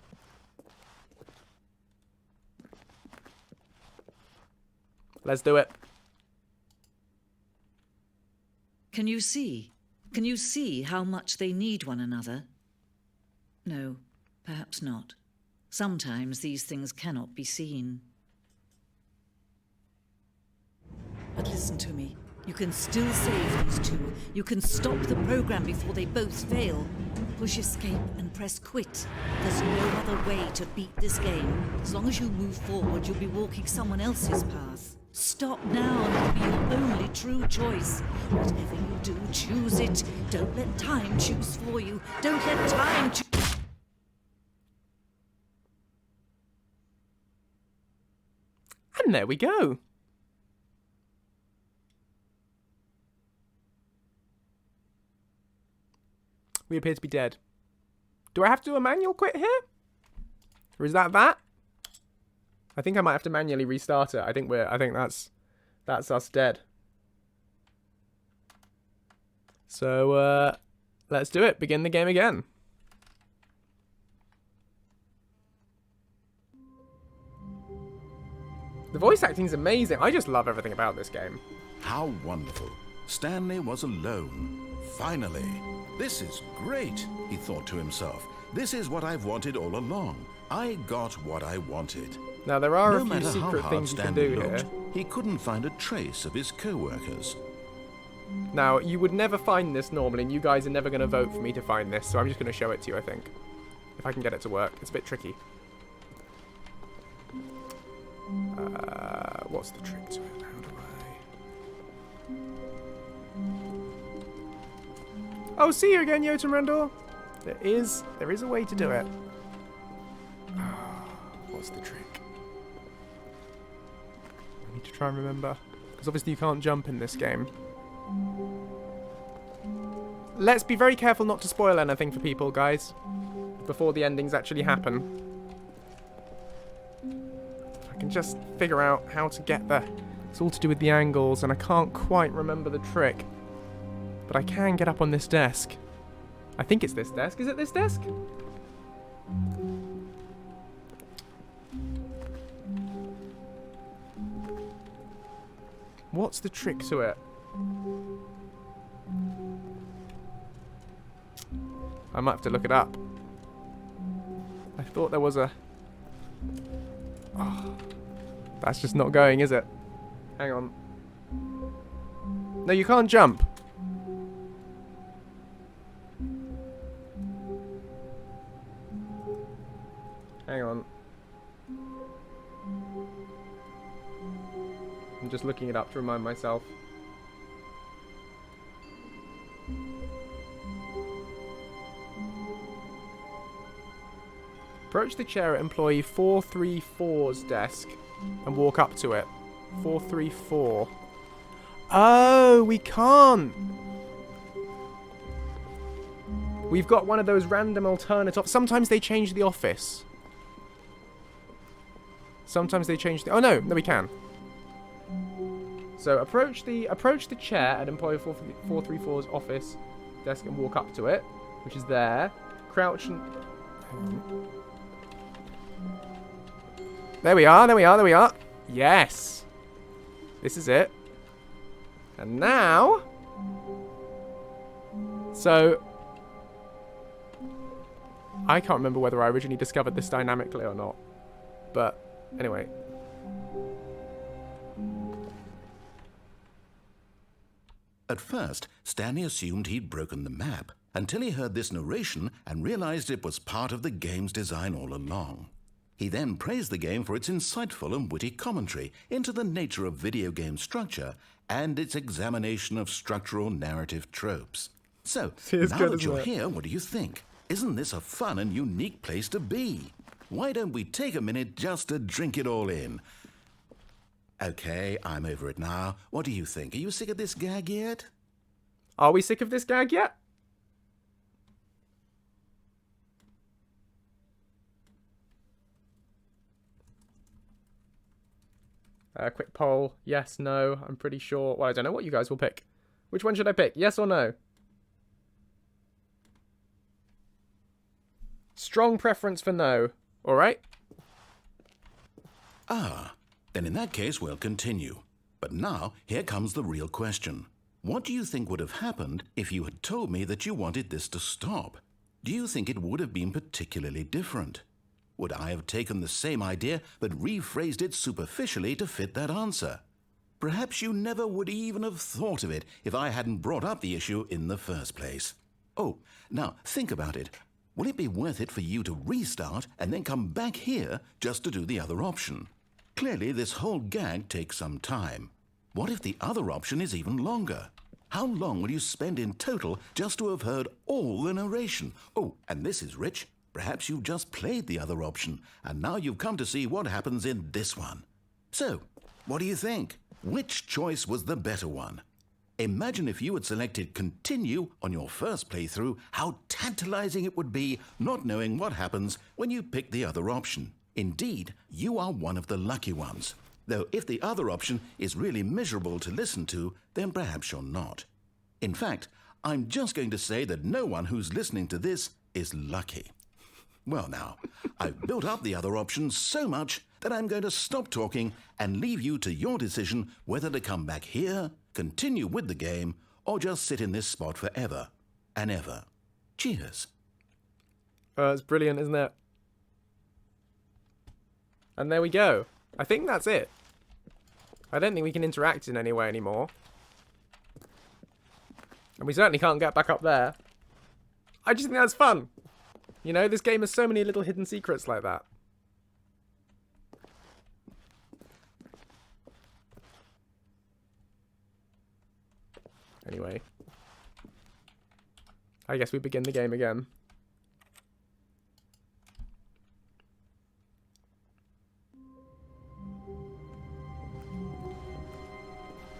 A: Let's do it.
D: Can you see? Can you see how much they need one another? No, perhaps not. Sometimes these things cannot be seen. But listen to me. You can still save these two. You can stop the program before they both fail. Push escape and press quit. There's no other way to beat this game. As long as you move forward, you'll be walking someone else's path. Stop now and it'll be your only true choice. Whatever you do, choose it. Don't let time choose for you. Don't let time choose.
A: And there we go. We appear to be dead. Do I have to do a manual quit here? Or is that? I think I might have to manually restart it. I think that's us dead. So let's do it. Begin the game again. The voice acting is amazing. I just love everything about this game.
B: How wonderful. Stanley was alone. Finally. This is great, he thought to himself. This is what I've wanted all along. I got what I wanted.
A: Now, there are
B: No
A: a few
B: matter how
A: secret
B: hard
A: things you can
B: Stanley
A: do
B: looked,
A: here.
B: he couldn't find a trace of his co-workers.
A: Now, you would never find this normally, and you guys are never going to vote for me to find this, so I'm just going to show it to you, I think. If I can get it to work. It's a bit tricky. What's the trick to it? How do I... Oh, see you again, Jotun Rendor. There is a way to do it. What's the trick? I need to try and remember. Because obviously you can't jump in this game. Let's be very careful not to spoil anything for people, guys. Before the endings actually happen. If I can just figure out how to get there. It's all to do with the angles, and I can't quite remember the trick. But I can get up on this desk. I think it's this desk. Is it this desk? What's the trick to it? I might have to look it up. I thought there was a... Oh, that's just not going, is it? Hang on. No, you can't jump. Hang on. I'm just looking it up to remind myself. Approach the chair at employee 434's desk and walk up to it. 434. Oh, we can't. We've got one of those random alternate... Sometimes they change the office. Sometimes they change the... Oh, no, we can. So approach the chair at employee 434's office desk and walk up to it, which is there. Crouch and... Hang on. There we are. Yes. This is it. And now... So... I can't remember whether I originally discovered this dynamically or not. But, anyway.
B: At first, Stanley assumed he'd broken the map, until he heard this narration and realized it was part of the game's design all along. He then praised the game for its insightful and witty commentary into the nature of video game structure and its examination of structural narrative tropes. So, now that you're here, what do you think? Isn't this a fun and unique place to be? Why don't we take a minute just to drink it all in? Okay, I'm over it now. What do you think? Are you sick of this gag yet?
A: Are we sick of this gag yet? Quick poll. Yes, no. I'm pretty sure. Well, I don't know what you guys will pick. Which one should I pick? Yes or no? Strong preference for no. All right?
B: Ah, then in that case, we'll continue. But now, here comes the real question. What do you think would have happened if you had told me that you wanted this to stop? Do you think it would have been particularly different? Would I have taken the same idea but rephrased it superficially to fit that answer? Perhaps you never would even have thought of it if I hadn't brought up the issue in the first place. Oh, now think about it. Will it be worth it for you to restart and then come back here just to do the other option? Clearly, this whole gag takes some time. What if the other option is even longer? How long will you spend in total just to have heard all the narration? Oh, and this is rich. Perhaps you've just played the other option, and now you've come to see what happens in this one. So, what do you think? Which choice was the better one? Imagine if you had selected continue on your first playthrough, how tantalizing it would be not knowing what happens when you pick the other option. Indeed, you are one of the lucky ones. Though if the other option is really miserable to listen to, then perhaps you're not. In fact, I'm just going to say that no one who's listening to this is lucky. Well now, I've built up the other option so much that I'm going to stop talking and leave you to your decision whether to come back here, continue with the game, or just sit in this spot forever and ever. Cheers.
A: Oh, it's brilliant, isn't it? And there we go. I think that's it. I don't think we can interact in any way anymore. And we certainly can't get back up there. I just think that's fun. You know, this game has so many little hidden secrets like that. Anyway. I guess we begin the game again.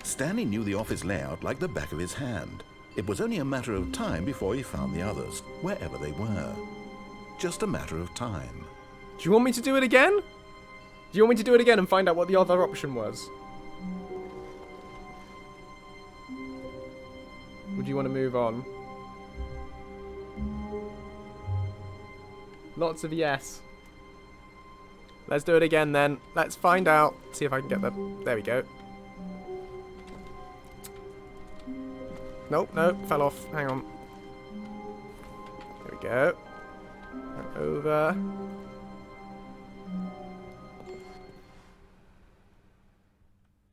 B: Stanley knew the office layout like the back of his hand. It was only a matter of time before he found the others, wherever they were. Just a matter of time.
A: Do you want me to do it again? Do you want me to do it again and find out what the other option was? Would you want to move on? Lots of yes. Let's do it again then. Let's find out. See if I can get the... There we go. Nope, nope, fell off. Hang on. There we go. And over.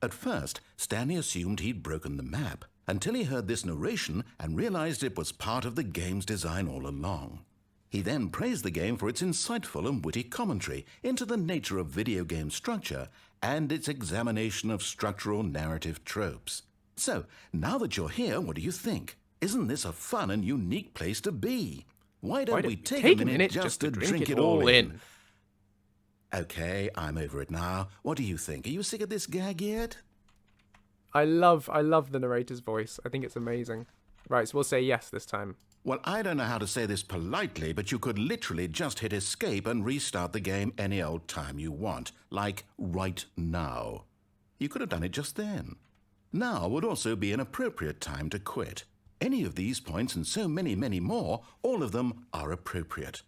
B: At first, Stanley assumed he'd broken the map, until he heard this narration and realized it was part of the game's design all along. He then praised the game for its insightful and witty commentary into the nature of video game structure and its examination of structural narrative tropes. So, now that you're here, what do you think? Isn't this a fun and unique place to be? Why don't we take a minute just to drink it all in? Okay, I'm over it now. What do you think? Are you sick of this gag yet?
A: I love the narrator's voice. I think it's amazing. Right, so we'll say yes this time.
B: Well, I don't know how to say this politely, but you could literally just hit escape and restart the game any old time you want. Like right now. You could have done it just then. Now would also be an appropriate time to quit. Any of these points and so many, many more, all of them are appropriate.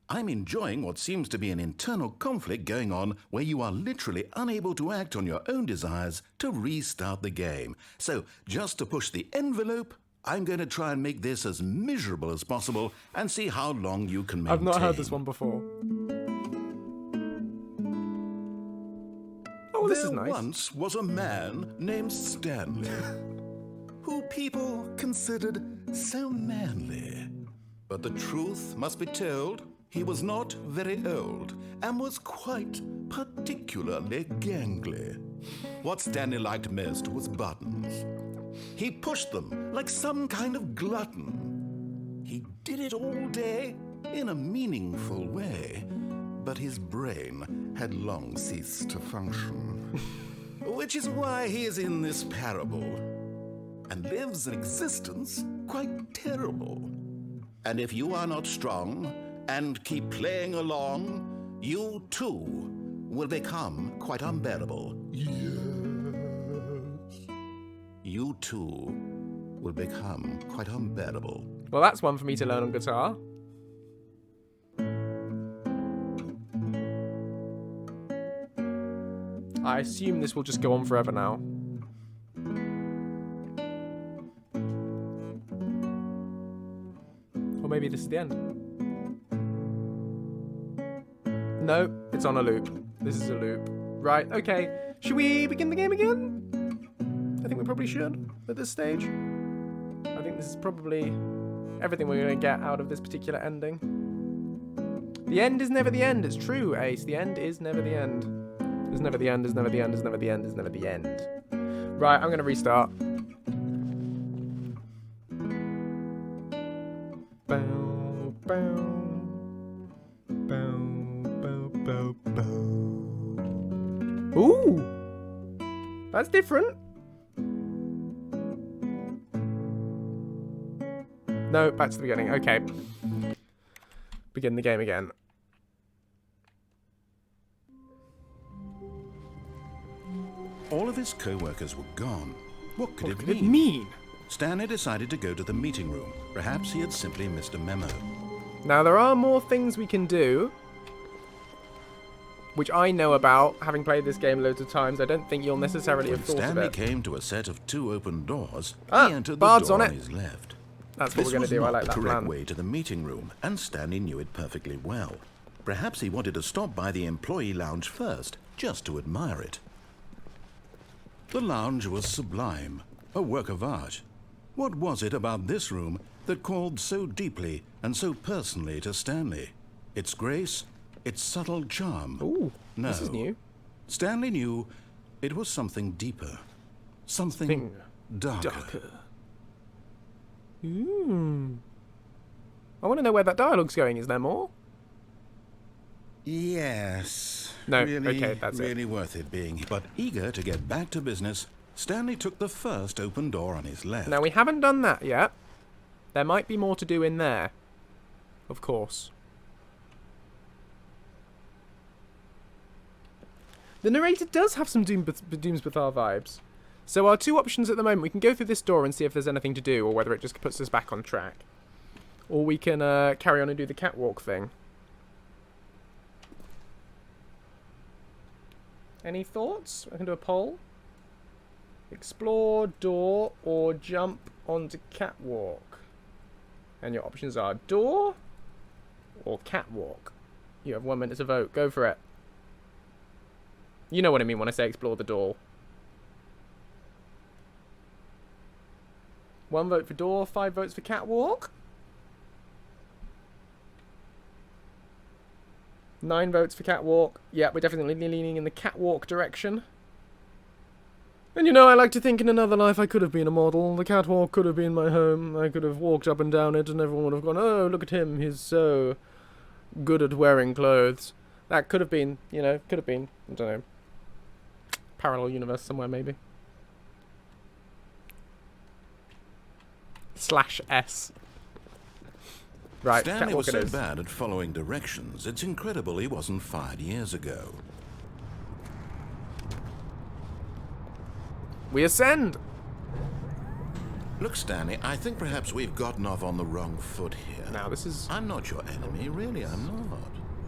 B: I'm enjoying what seems to be an internal conflict going on where you are literally unable to act on your own desires to restart the game. So, just to push the envelope, I'm going to try and make this as miserable as possible and see how long you can maintain.
A: I've not heard this one before. Oh, this is nice.
B: There once was a man named Stanley, who people considered so manly. But the truth must be told, he was not very old and was quite particularly gangly. What Stanley liked most was buttons. He pushed them like some kind of glutton. He did it all day in a meaningful way, but his brain had long ceased to function. Which is why he is in this parable and lives an existence quite terrible. And if you are not strong and keep playing along, you too will become quite unbearable. Yes. You too will become quite unbearable.
A: Well, that's one for me to learn on guitar. I assume this will just go on forever now. Or maybe this is the end. No, it's on a loop. This is a loop. Right, okay. Should we begin the game again? I think we probably should at this stage. I think this is probably everything we're going to get out of this particular ending. The end is never the end. It's true, Ace. The end is never the end. It's never the end, it's never the end, it's never the end, it's never the end. Right, I'm going to restart. Bow, bow. Bow, bow, bow, bow. Ooh! That's different. No, back to the beginning. Okay. Begin the game again.
B: All of his co-workers were gone. What could
A: What
B: it
A: could it
B: mean?
A: mean?
B: Stanley decided to go to the meeting room. Perhaps he had simply missed a memo.
A: Now, there are more things we can do, which I know about, having played this game loads of times. I don't think you'll necessarily have
B: When
A: thought of
B: Stanley
A: it.
B: came to a set of 2 open doors,
A: Ah,
B: he entered the
A: bards
B: door
A: on
B: on
A: it.
B: his left.
A: That's what we're going to do. I like that
B: This was not the correct
A: plan.
B: way to the meeting room, and Stanley knew it perfectly well. Perhaps he wanted to stop by the employee lounge first, just to admire it. The lounge was sublime, a work of art. What was it about this room that called so deeply and so personally to Stanley? Its grace, its subtle charm.
A: Ooh,
B: No.
A: this is new.
B: Stanley knew it was something deeper, something darker.
A: I want to know where that dialogue's going. Is there more?
B: Yes.
A: No,
B: really,
A: okay, that's it.
B: really worth it being. But eager to get back to business, Stanley took the first open door on his left.
A: Now, we haven't done that yet. There might be more to do in there. Of course. The narrator does have some Doomsbathar vibes. So our two options at the moment, we can go through this door and see if there's anything to do, or whether it just puts us back on track. Or we can carry on and do the catwalk thing. Any thoughts? I can do a poll. Explore, door, or jump onto catwalk. And your options are door or catwalk. You have 1 minute to vote. Go for it. You know what I mean when I say explore the door. 1 vote for door, 5 votes for catwalk. 9 votes for catwalk. Yeah, we're definitely leaning in the catwalk direction. And you know, I like to think in another life I could have been a model. The catwalk could have been my home. I could have walked up and down it and everyone would have gone, oh, look at him. He's so good at wearing clothes. That could have been, you know, could have been, I don't know, parallel universe somewhere maybe. /S. Right,
B: Stanley was
A: catwalk it
B: so
A: is.
B: bad at following directions, it's incredible he wasn't fired years ago.
A: We ascend.
B: Look, Stanley, I think perhaps we've gotten off on the wrong foot here.
A: Now this is...
B: I'm not your enemy, really, I'm not.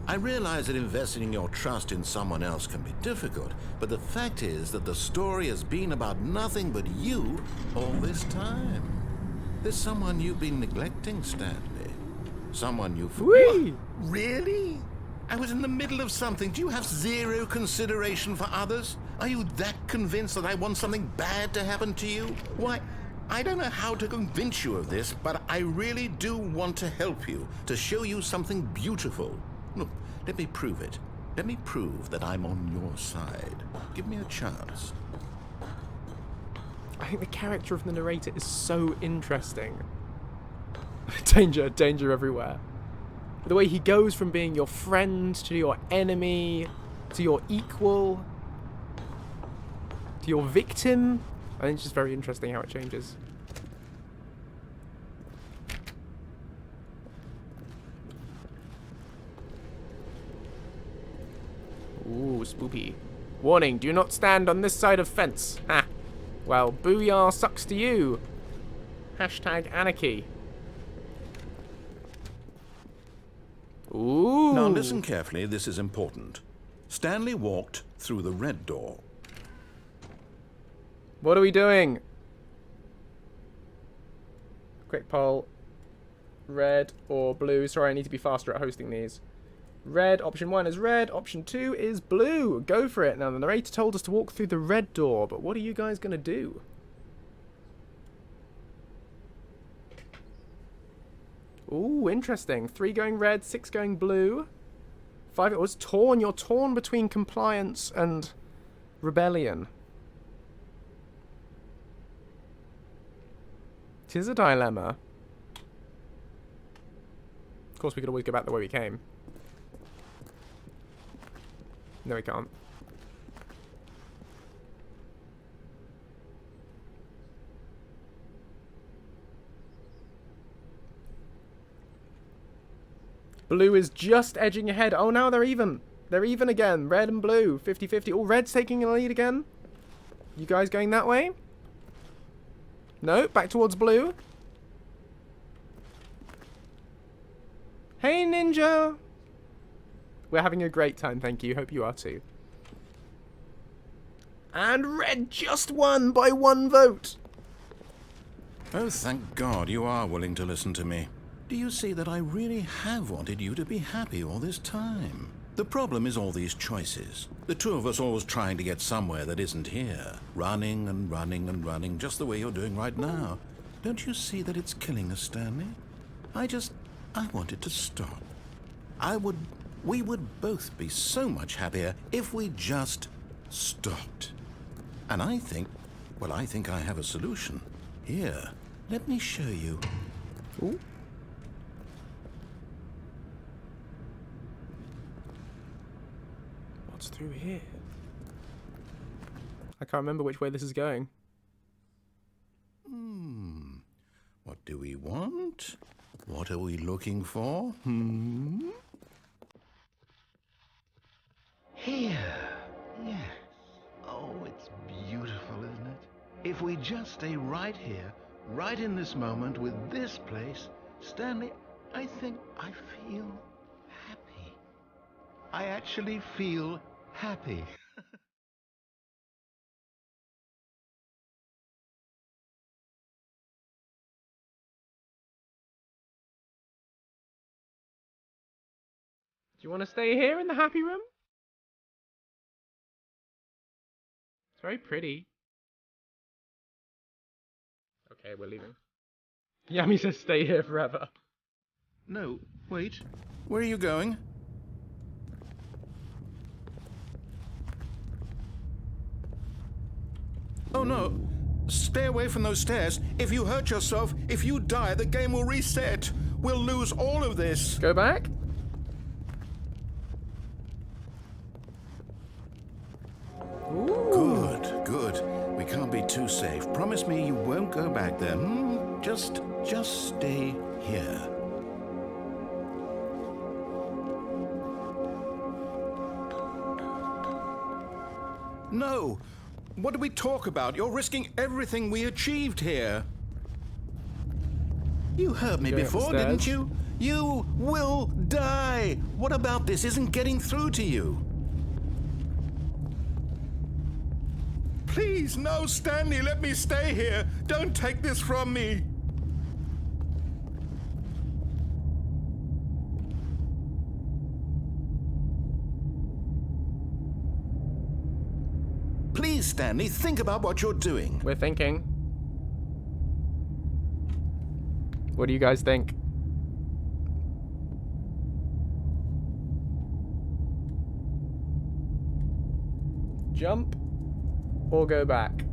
B: I realize that investing your trust in someone else can be difficult, but the fact is that the story has been about nothing but you all this time. There's someone you've been neglecting, Stanley. Someone you
A: Whee!
B: Really? I was in the middle of something. Do you have zero consideration for others? Are you that convinced that I want something bad to happen to you? Why, I don't know how to convince you of this, but I really do want to help you, to show you something beautiful. Look, let me prove it. Let me prove that I'm on your side. Give me a chance.
A: I think the character of the narrator is so interesting. Danger, danger everywhere. The way he goes from being your friend to your enemy to your equal to your victim. I think it's just very interesting how it changes. Ooh, spoopy. Warning, do not stand on this side of fence. Ha! Well, booyah sucks to you. Hashtag anarchy. Ooh.
B: Now listen carefully, this is important. Stanley walked through the red door.
A: What are we doing? Quick poll. Red or blue? Sorry, I need to be faster at hosting these. Red, option 1 is red, option 2 is blue. Go for it. Now, the narrator told us to walk through the red door, but what are you guys going to do? Ooh, interesting. 3 going red, 6 going blue. 5, it was torn. You're torn between compliance and rebellion. Tis a dilemma. Of course, we could always go back the way we came. No, we can't. Blue is just edging ahead. Oh, now they're even. They're even again. Red and blue. 50-50. Oh, red's taking a lead again. You guys going that way? No, back towards blue. Hey, Ninja. We're having a great time, thank you. Hope you are too. And red just won by 1 vote.
B: Oh, thank God you are willing to listen to me. Do you see that I really have wanted you to be happy all this time? The problem is all these choices. The two of us always trying to get somewhere that isn't here. Running and running and running, just the way you're doing right now. Don't you see that it's killing us, Stanley? I want it to stop. We would both be so much happier if we just stopped. And I think I have a solution. Here, let me show you.
A: Ooh. What's through here? I can't remember which way this is going.
B: What do we want? What are we looking for? Here. Yes. Oh, it's beautiful, isn't it? If we just stay right here, right in this moment with this place, Stanley, I think I feel happy. I actually feel happy.
A: Do you want to stay here in the happy room? It's very pretty. Okay, we're leaving. Yami says stay here forever.
B: No, wait. Where are you going? Oh no! Stay away from those stairs. If you hurt yourself, if you die, the game will reset. We'll lose all of this.
A: Go back? Ooh.
B: Good. We can't be too safe. Promise me you won't go back there. Just stay here. No! What do we talk about? You're risking everything we achieved here. You heard me
A: Going
B: before,
A: upstairs.
B: didn't you? You will die! What about this isn't getting through to you? Please, no, Stanley, let me stay here. Don't take this from me. Please, Stanley, think about what you're doing.
A: We're thinking. What do you guys think? Jump or go back?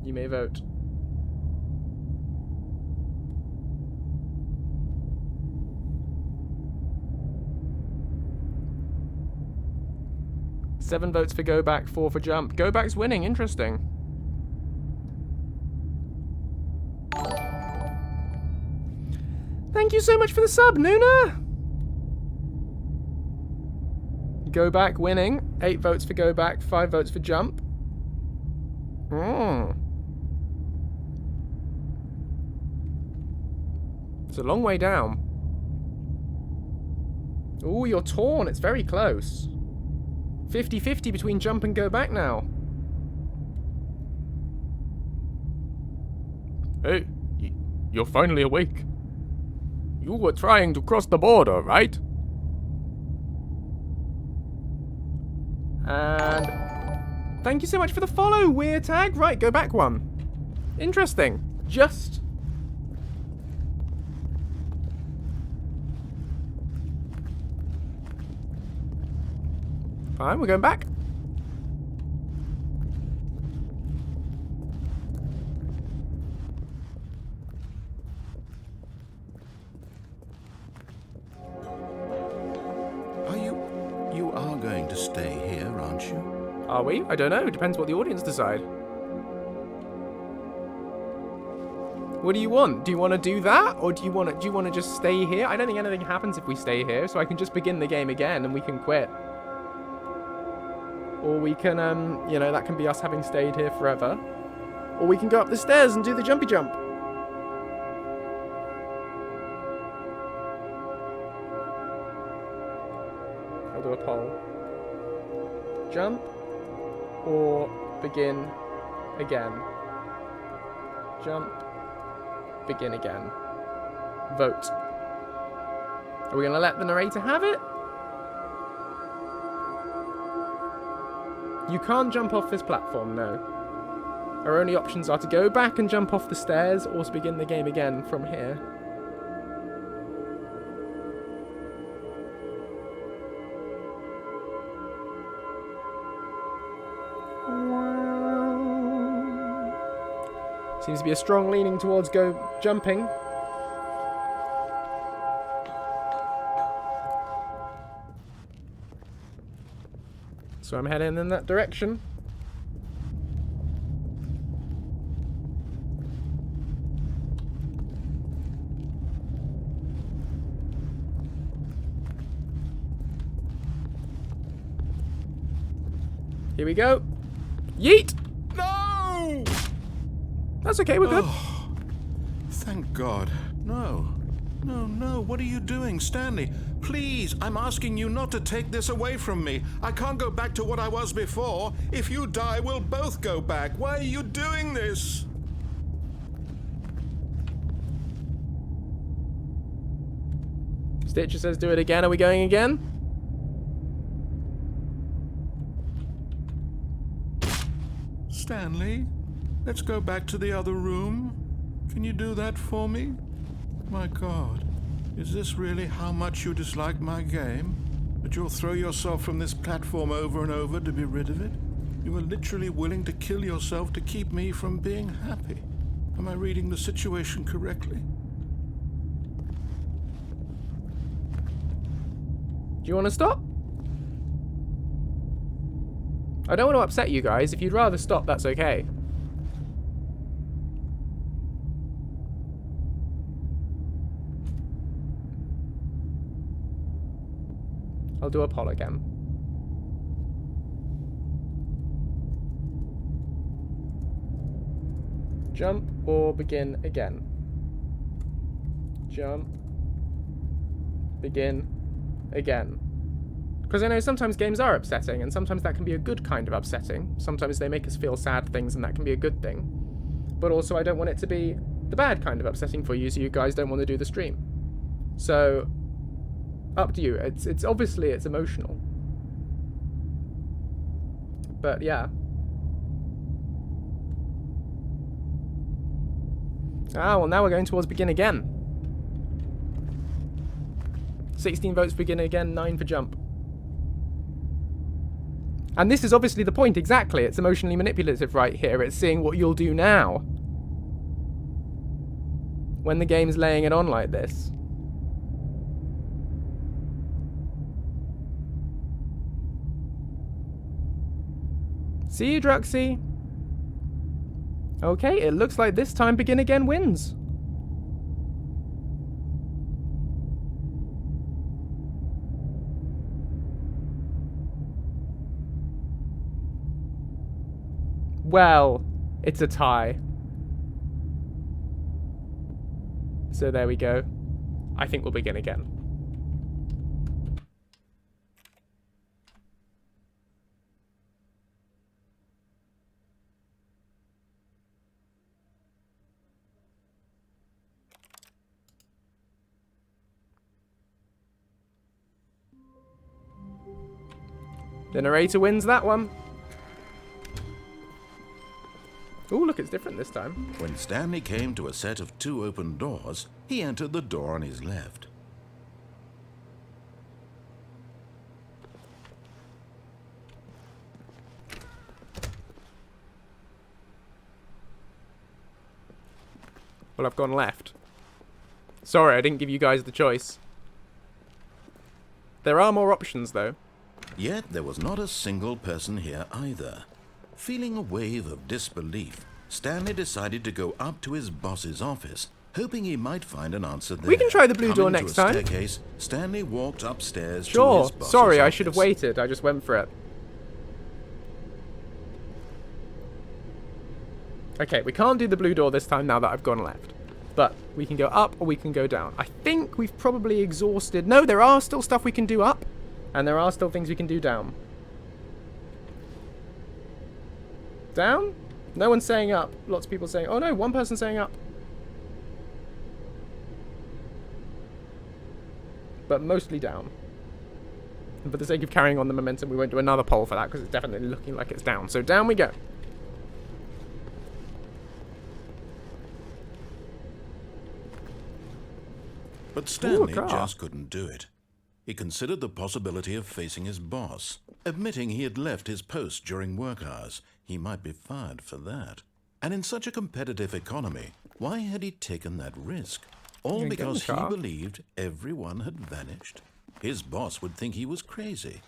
A: You may vote. Seven votes for go back, 4 for jump. Go back's winning, interesting. Thank you so much for the sub, Nuna! Go back winning. 8 votes for go back, 5 votes for jump. It's a long way down. Ooh, you're torn. It's very close. 50-50 between jump and go back now. Hey, you're finally awake. You were trying to cross the border, right? And thank you so much for the follow, Weird Tag. Right, go back one. Interesting. Just... Fine, we're going back.
B: You are going to stay here, aren't you?
A: Are we? I don't know. It depends what the audience decide. What do you want? Do you want to do that, or do you want to just stay here? I don't think anything happens if we stay here, so I can just begin the game again and we can quit. Or we can, that can be us having stayed here forever. Or we can go up the stairs and do the jumpy jump. do a poll. Jump or begin again? Jump, begin again. Vote. Are we going to let the narrator have it? You can't jump off this platform, no. Our only options are to go back and jump off the stairs or to begin the game again from here. Seems to be a strong leaning towards jumping. So I'm heading in that direction. Here we go. Yeet!
B: No!
A: That's okay, we're good.
B: Oh, thank God. No. No, no. What are you doing, Stanley? Please, I'm asking you not to take this away from me. I can't go back to what I was before. If you die, we'll both go back. Why are you doing this?
A: Stitcher says do it again. Are we going again?
B: Stanley, let's go back to the other room. Can you do that for me? My God, is this really how much you dislike my game? That you'll throw yourself from this platform over and over to be rid of it? You are literally willing to kill yourself to keep me from being happy. Am I reading the situation correctly?
A: Do you want to stop? I don't want to upset you guys. If you'd rather stop, that's okay. I'll do a poll again. Jump or begin again? Jump. Begin again. Because I know sometimes games are upsetting, and sometimes that can be a good kind of upsetting. Sometimes they make us feel sad things, and that can be a good thing. But also I don't want it to be the bad kind of upsetting for you, so you guys don't want to do the stream. So, up to you. It's obviously it's emotional. But yeah. Ah, well now we're going towards begin again. 16 votes for begin again, 9 for jump. And this is obviously the point, exactly. It's emotionally manipulative right here. It's seeing what you'll do now. When the game's laying it on like this. See you, Druxy. Okay, it looks like this time begin again wins. Well, it's a tie. So there we go. I think we'll begin again. The narrator wins that one. Ooh, look, it's different this time.
B: When Stanley came to a set of 2 open doors, he entered the door on his left.
A: Well, I've gone left. Sorry, I didn't give you guys the choice. There are more options, though.
B: Yet there was not a single person here either. Feeling a wave of disbelief, Stanley decided to go up to his boss's office, hoping he might find an answer there.
A: We can try the blue door
B: Coming
A: next
B: to a
A: time.
B: Staircase, Stanley walked upstairs to
A: Sure.
B: his boss's
A: Sorry, I
B: office.
A: should have waited. I just went for it. Okay, we can't do the blue door this time now that I've gone left. But we can go up or we can go down. I think we've probably exhausted... No, there are still stuff we can do up. And there are still things we can do down. Down? No one's saying up. Lots of people saying... Oh no, one person saying up. But mostly down. And for the sake of carrying on the momentum, we won't do another poll for that because it's definitely looking like it's down. So down we go.
B: But Stanley
A: car.
B: just couldn't do it. He considered the possibility of facing his boss. Admitting he had left his post during work hours, he might be fired for that. And in such a competitive economy, why had he taken that risk? All
A: Yeah, get in
B: because
A: the
B: he
A: car.
B: believed everyone had vanished? His boss would think he was crazy.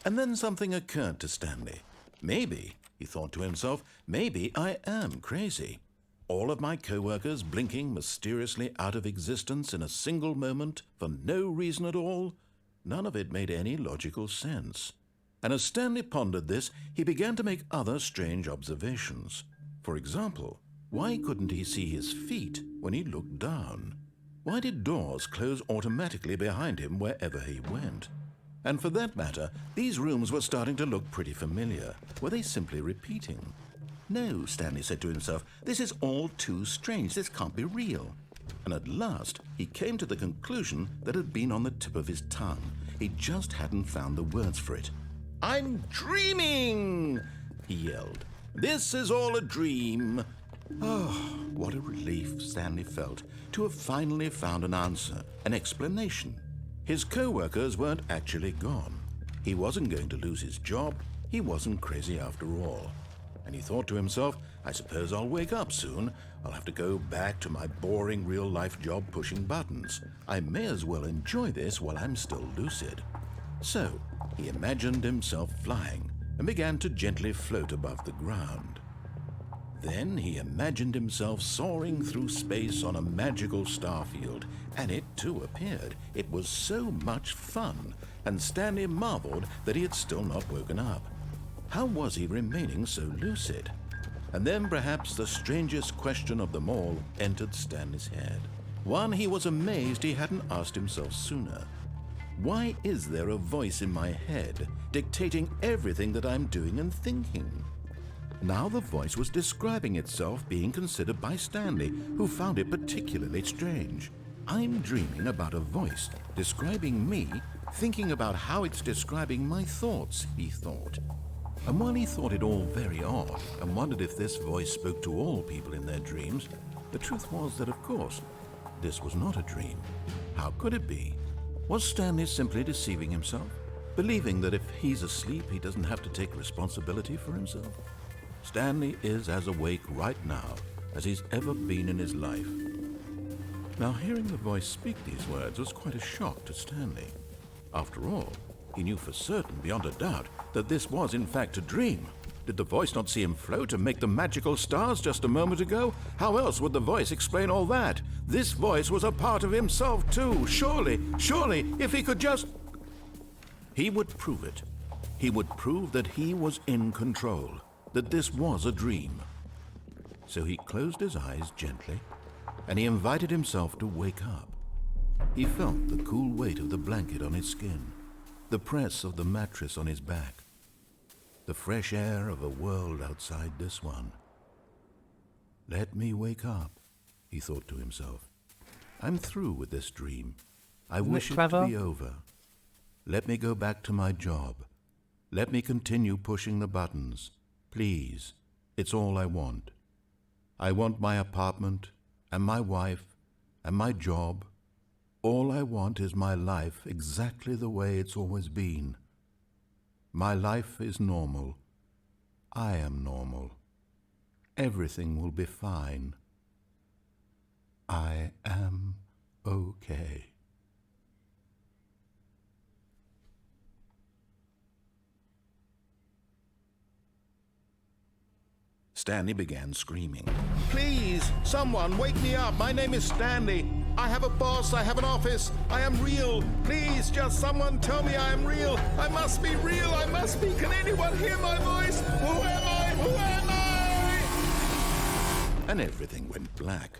B: And then something occurred to Stanley. Maybe, he thought to himself, maybe I am crazy. All of my co-workers blinking mysteriously out of existence in a single moment for no reason at all? None of it made any logical sense. And as Stanley pondered this, he began to make other strange observations. For example, why couldn't he see his feet when he looked down? Why did doors close automatically behind him wherever he went? And for that matter, these rooms were starting to look pretty familiar. Were they simply repeating? No, Stanley said to himself, this is all too strange. This can't be real. And at last, he came to the conclusion that had been on the tip of his tongue. He just hadn't found the words for it. I'm dreaming, he yelled. This is all a dream. Oh, what a relief Stanley felt to have finally found an answer, an explanation. His co-workers weren't actually gone. He wasn't going to lose his job. He wasn't crazy after all. And he thought to himself, I suppose I'll wake up soon. I'll have to go back to my boring real-life job pushing buttons. I may as well enjoy this while I'm still lucid. So, he imagined himself flying and began to gently float above the ground. Then he imagined himself soaring through space on a magical starfield, and it too appeared. It was so much fun, and Stanley marveled that he had still not woken up. How was he remaining so lucid? And then perhaps the strangest question of them all entered Stanley's head. One he was amazed he hadn't asked himself sooner. Why is there a voice in my head dictating everything that I'm doing and thinking? Now the voice was describing itself being considered by Stanley, who found it particularly strange. I'm dreaming about a voice describing me, thinking about how it's describing my thoughts, he thought. And while he thought it all very odd and wondered if this voice spoke to all people in their dreams, the truth was that, of course, this was not a dream. How could it be? Was Stanley simply deceiving himself, believing that if he's asleep, he doesn't have to take responsibility for himself? Stanley is as awake right now as he's ever been in his life. Now, hearing the voice speak these words was quite a shock to Stanley. After all, he knew for certain, beyond a doubt, that this was in fact a dream. Did the voice not see him float and make the magical stars just a moment ago? How else would the voice explain all that? This voice was a part of himself too. Surely, if he could just... He would prove it. He would prove that he was in control, that this was a dream. So he closed his eyes gently, and he invited himself to wake up. He felt the cool weight of the blanket on his skin, the press of the mattress on his back, the fresh air of a world outside this one. Let me wake up, he thought to himself. I'm through with this dream. I wish it to be over. Let me go back to my job. Let me continue pushing the buttons. Please, it's all I want. I want my apartment, and my wife, and my job. All I want is my life exactly the way it's always been. My life is normal. I am normal. Everything will be fine. I am okay. Stanley began screaming. Please, someone, wake me up. My name is Stanley. I have a boss. I have an office. I am real. Please, just someone tell me I am real. I must be real. I must be. Can anyone hear my voice? Who am I? Who am I? And everything went black.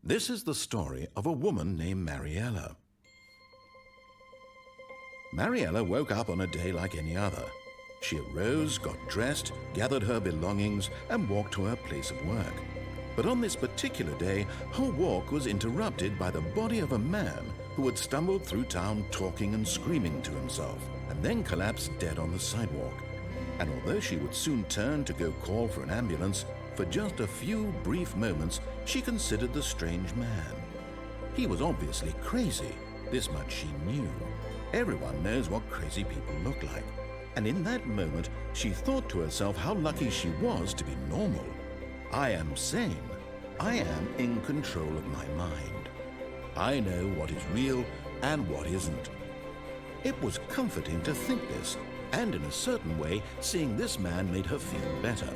B: This is the story of a woman named Mariella. Mariella woke up on a day like any other. She arose, got dressed, gathered her belongings, and walked to her place of work. But on this particular day, her walk was interrupted by the body of a man who had stumbled through town talking and screaming to himself, and then collapsed dead on the sidewalk. And although she would soon turn to go call for an ambulance, for just a few brief moments she considered the strange man. He was obviously crazy, this much she knew. Everyone knows what crazy people look like. And in that moment, she thought to herself how lucky she was to be normal. I am sane. I am in control of my mind. I know what is real and what isn't. It was comforting to think this, and in a certain way, seeing this man made her feel better.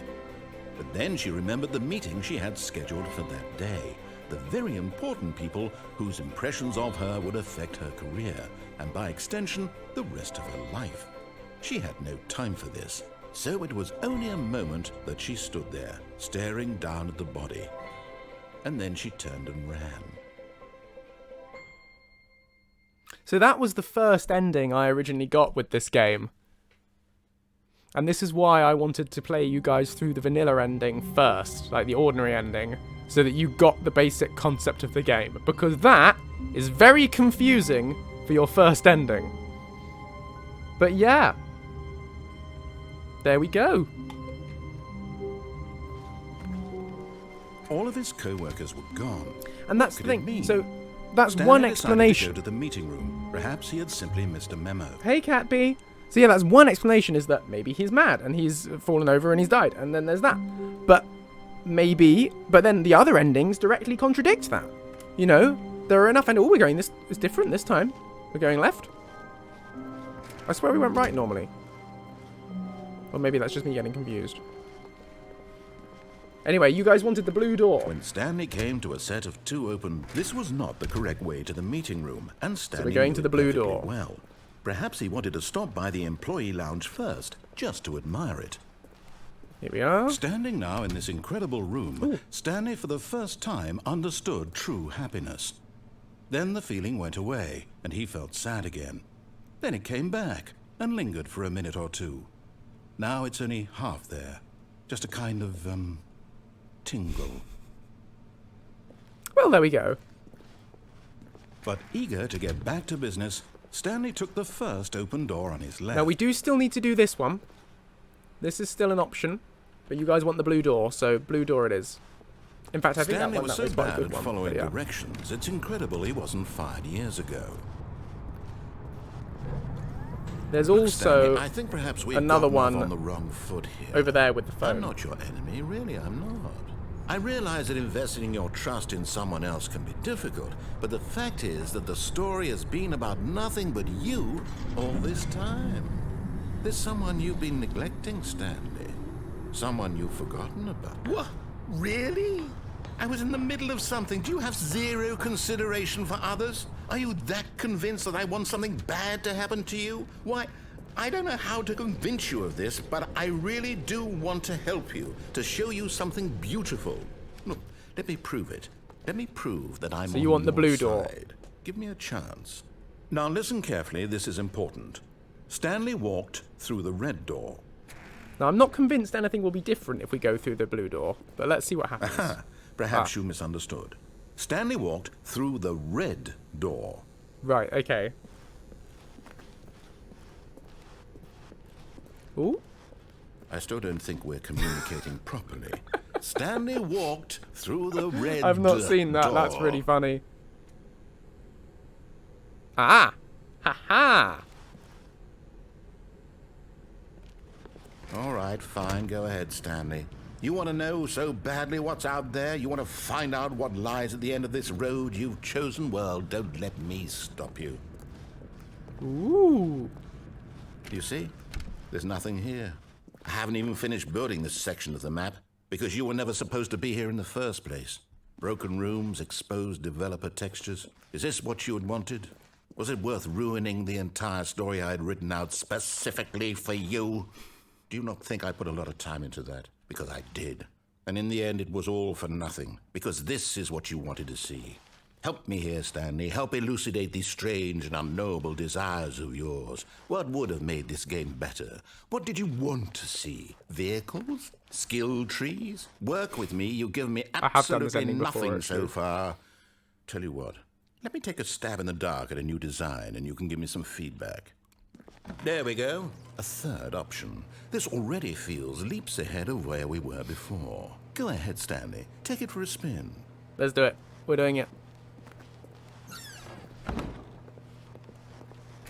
B: But then she remembered the meeting she had scheduled for that day, the very important people whose impressions of her would affect her career, and by extension, the rest of her life. She had no time for this, so it was only a moment that she stood there, staring down at the body. And then she turned and ran.
A: So that was the first ending I originally got with this game. And this is why I wanted to play you guys through the vanilla ending first, like the ordinary ending, so that you got the basic concept of the game. Because that is very confusing for your first ending. But yeah. There we go.
B: All of his co-workers were gone.
A: And that's
B: What
A: the
B: could it
A: thing.
B: mean?
A: So that's
B: Stanley
A: one
B: decided
A: explanation.
B: to go to the meeting room. Perhaps he had simply missed a memo.
A: Hey, Catbee. So yeah, that's one explanation, is that maybe he's mad and he's fallen over and he's died. And then there's that. But then the other endings directly contradict that. You know, there are enough oh, we're going, this is different this time. We're going left. I swear we went right normally. Or maybe that's just me getting confused. Anyway, you guys wanted the blue door.
B: When Stanley came to a set of two open, this was not the correct way to the meeting room, and Stanley
A: we're going
B: knew
A: to the
B: it
A: blue
B: perfectly
A: door.
B: Well, perhaps he wanted to stop by the employee lounge first, just to admire it.
A: Here we are.
B: Standing now in this incredible room,
A: Ooh.
B: Stanley for the first time understood true happiness. Then the feeling went away, and he felt sad again. Then it came back, and lingered for a minute or two. Now it's only half there. Just a kind of, tingle.
A: Well, there we go.
B: But eager to get back to business, Stanley took the first open door on his left.
A: Now, we do still need to do this one. This is still an option. But you guys want the blue door, so blue door it is. In fact, I think
B: Stanley
A: that
B: was so
A: was quite a
B: bad
A: good
B: at
A: one.
B: following
A: but yeah.
B: directions, it's incredible he wasn't fired years ago.
A: There's
B: Look,
A: also
B: Stanley, I think perhaps we've
A: another
B: gotten off
A: one
B: on the wrong foot here.
A: over there with the phone.
B: I'm not your enemy, really, I'm not. I realize that investing your trust in someone else can be difficult, but the fact is that the story has been about nothing but you all this time. There's someone you've been neglecting, Stanley. Someone you've forgotten about. What? Really? I was in the middle of something. Do you have zero consideration for others? Are you that convinced that I want something bad to happen to you? Why, I don't know how to convince you of this, but I really do want to help you, to show you something beautiful. Look, let me prove it. Let me prove that I'm
A: So you want the blue door?
B: side. Give me a chance. Now listen carefully, this is important. Stanley walked through the red door.
A: Now, I'm not convinced anything will be different if we go through the blue door, but let's see what happens.
B: Perhaps you misunderstood. Stanley walked through the red door.
A: Right, okay. Ooh.
B: I still don't think we're communicating properly. Stanley walked through the red door.
A: I've not seen that. That's really funny. Ah! Ha ha!
B: All right, fine. Go ahead, Stanley. You want to know so badly what's out there? You want to find out what lies at the end of this road you've chosen? Well, don't let me stop you.
A: Ooh.
B: You see? There's nothing here. I haven't even finished building this section of the map because you were never supposed to be here in the first place. Broken rooms, exposed developer textures. Is this what you had wanted? Was it worth ruining the entire story I had written out specifically for you? Do you not think I put a lot of time into that? Because I did. And in the end, it was all for nothing, because this is what you wanted to see. Help me here, Stanley. Help elucidate these strange and unknowable desires of yours. What would have made this game better? What did you want to see? Vehicles? Skill trees? Work with me. You've given me absolutely nothing so far. Tell you what, let me take a stab in the dark at a new design, and you can give me some feedback. There we go. A third option. This already feels leaps ahead of where we were before. Go ahead, Stanley. Take it for a spin.
A: Let's do it. We're doing it.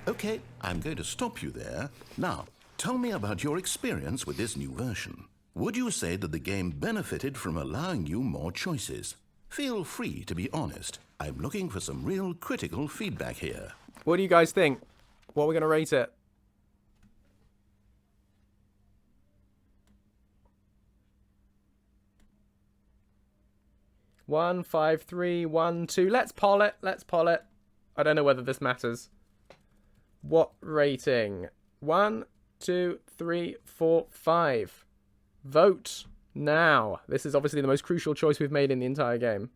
B: Okay, I'm going to stop you there. Now, tell me about your experience with this new version. Would you say that the game benefited from allowing you more choices? Feel free to be honest. I'm looking for some real critical feedback here.
A: What do you guys think? What are we going to rate it? One, 5, 3, 1, 2. Let's poll it. Let's poll it. I don't know whether this matters. What rating? 1, 2, 3, 4, 5. Vote now. This is obviously the most crucial choice we've made in the entire game.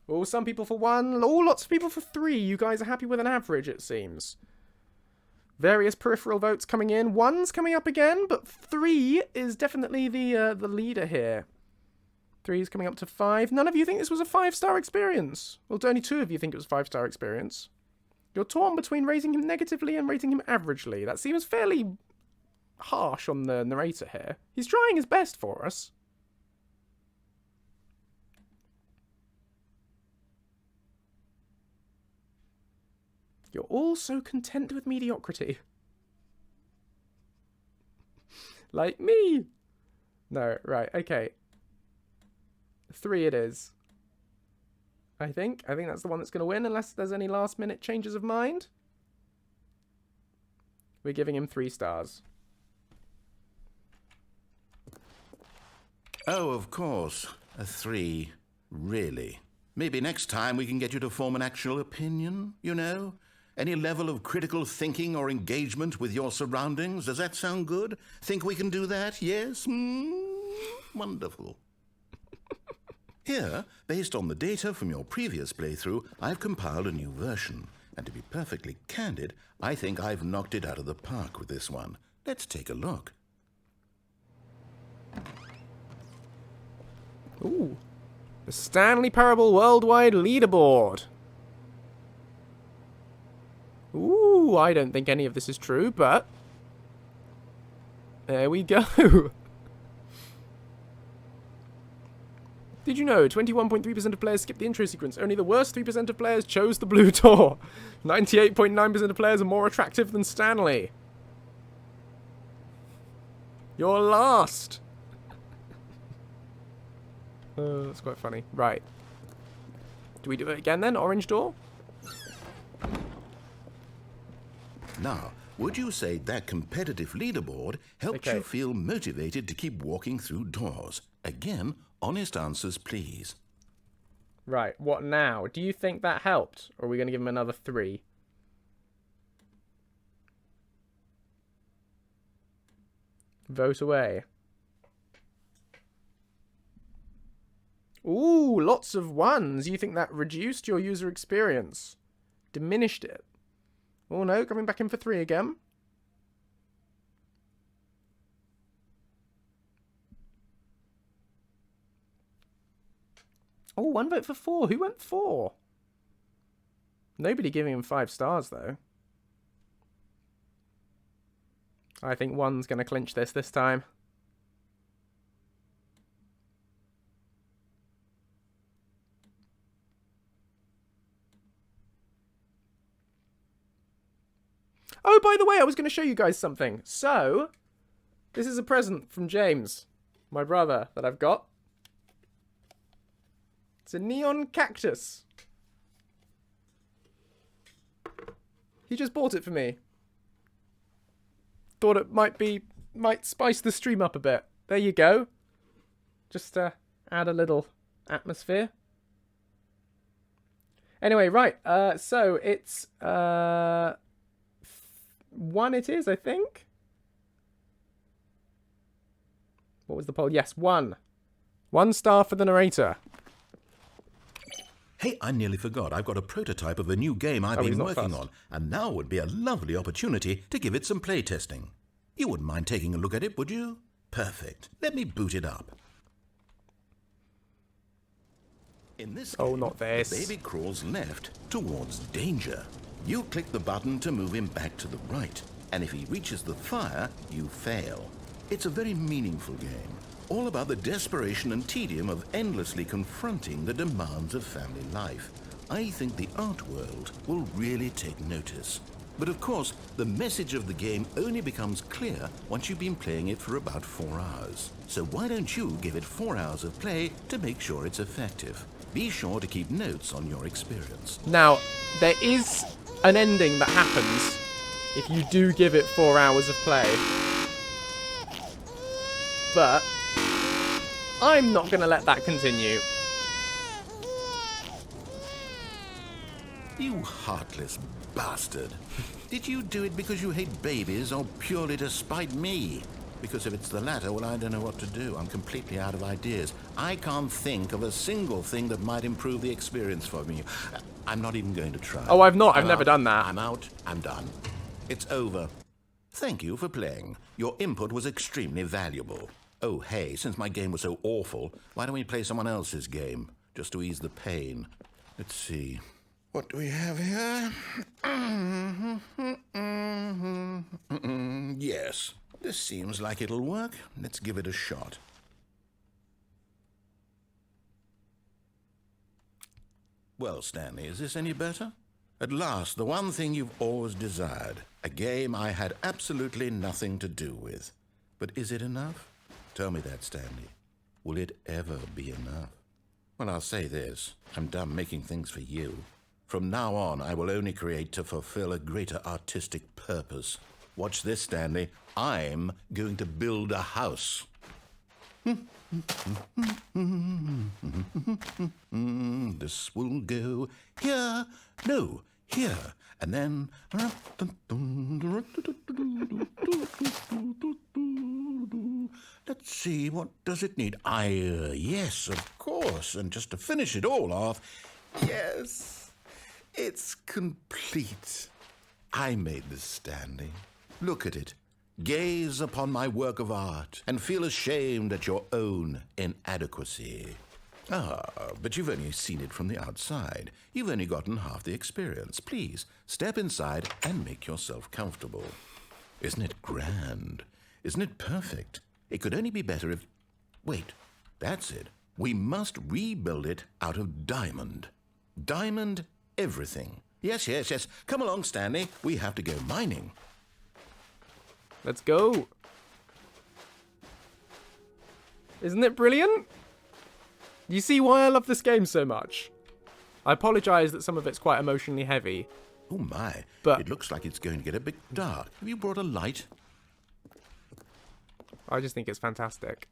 A: Oh, some people for 1. Oh, lots of people for 3. You guys are happy with an average, it seems. Various peripheral votes coming in. 1's coming up again, but 3 is definitely the leader here. 3 is coming up to 5. None of you think this was a 5-star experience. Well, only 2 of you think it was a 5-star experience. You're torn between rating him negatively and rating him averagely. That seems fairly harsh on the narrator here. He's trying his best for us. You're all so content with mediocrity. Like me. No, right, okay. 3 it is. I think that's the one that's going to win, unless there's any last-minute changes of mind. We're giving him 3 stars.
B: Oh, of course. A 3. Really? Maybe next time we can get you to form an actual opinion, you know? Any level of critical thinking or engagement with your surroundings? Does that sound good? Think we can do that? Yes? Wonderful. Here, based on the data from your previous playthrough, I've compiled a new version. And to be perfectly candid, I think I've knocked it out of the park with this one. Let's take a look.
A: Ooh. The Stanley Parable Worldwide Leaderboard. Ooh, I don't think any of this is true, but there we go. Did you know 21.3% of players skipped the intro sequence? Only the worst 3% of players chose the blue door. 98.9% of players are more attractive than Stanley. You're last. That's quite funny. Right. Do we do it again then? Orange door?
B: Now, would you say that competitive leaderboard helped you feel motivated to keep walking through doors? Again, honest answers, please.
A: Right, what now? Do you think that helped? Or are we going to give him another 3? Vote away. Ooh, lots of 1s. You think that reduced your user experience? Diminished it? Oh no, coming back in for 3 again. Oh, 1 vote for 4. Who went 4? Nobody giving him 5 stars, though. I think 1's going to clinch this time. Oh, by the way, I was going to show you guys something. So, this is a present from James, my brother, that I've got. It's a neon cactus. He just bought it for me. Thought it might spice the stream up a bit. There you go. Just to add a little atmosphere. Anyway, right. So it's 1 it is, I think. What was the poll? Yes, 1. 1 star for the narrator.
B: Hey, I nearly forgot. I've got a prototype of a new game I've
A: Oh, he's
B: been
A: not
B: working
A: fast.
B: on, and now would be a lovely opportunity to give it some playtesting. You wouldn't mind taking a look at it, would you? Perfect. Let me boot it up. In this
A: Oh,
B: game,
A: not this.
B: the baby crawls left towards danger. You click the button to move him back to the right, and if he reaches the fire, you fail. It's a very meaningful game, all about the desperation and tedium of endlessly confronting the demands of family life. I think the art world will really take notice. But of course, the message of the game only becomes clear once you've been playing it for about 4 hours. So why don't you give it 4 hours of play to make sure it's effective? Be sure to keep notes on your experience.
A: Now, there is an ending that happens if you do give it 4 hours of play. But I'm not going to let that continue.
B: You heartless bastard. Did you do it because you hate babies or purely to spite me? Because if it's the latter, well, I don't know what to do. I'm completely out of ideas. I can't think of a single thing that might improve the experience for me. I'm not even going to try.
A: Oh, I've not. I've
B: I'm
A: never
B: out.
A: done that.
B: I'm out. I'm done. It's over. Thank you for playing. Your input was extremely valuable. Oh, hey, since my game was so awful, why don't we play someone else's game? Just to ease the pain. Let's see. What do we have here? Yes, this seems like it'll work. Let's give it a shot. Well, Stanley, is this any better? At last, the one thing you've always desired. A game I had absolutely nothing to do with. But is it enough? Tell me that, Stanley. Will it ever be enough? Well, I'll say this. I'm done making things for you. From now on, I will only create to fulfill a greater artistic purpose. Watch this, Stanley. I'm going to build a house. This will go here. No, here. And then... Let's see, what does it need? Yes, of course. And just to finish it all off, yes, it's complete. I made this, Stanley. Look at it. Gaze upon my work of art and feel ashamed at your own inadequacy. Ah, but you've only seen it from the outside. You've only gotten half the experience. Please, step inside and make yourself comfortable. Isn't it grand? Isn't it perfect? It could only be better if... Wait, that's it. We must rebuild it out of diamond. Diamond everything. Yes. Come along, Stanley. We have to go mining.
A: Let's go. Isn't it brilliant? You see why I love this game so much? I apologise that some of it's quite emotionally heavy.
B: Oh my,
A: But-
B: it looks like it's going to get a bit dark. Have you brought a light?
A: I just think it's fantastic.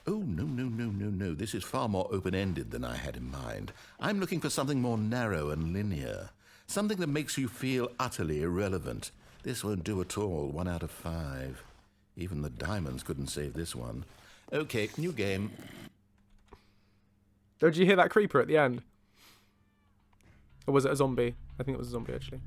B: Oh, no. This is far more open-ended than I had in mind. I'm looking for something more narrow and linear. Something that makes you feel utterly irrelevant. This won't do at all. 1 out of 5. Even the diamonds couldn't save this one. Okay, new game.
A: Oh, did you hear that creeper at the end? Or was it a zombie? I think it was a zombie, actually.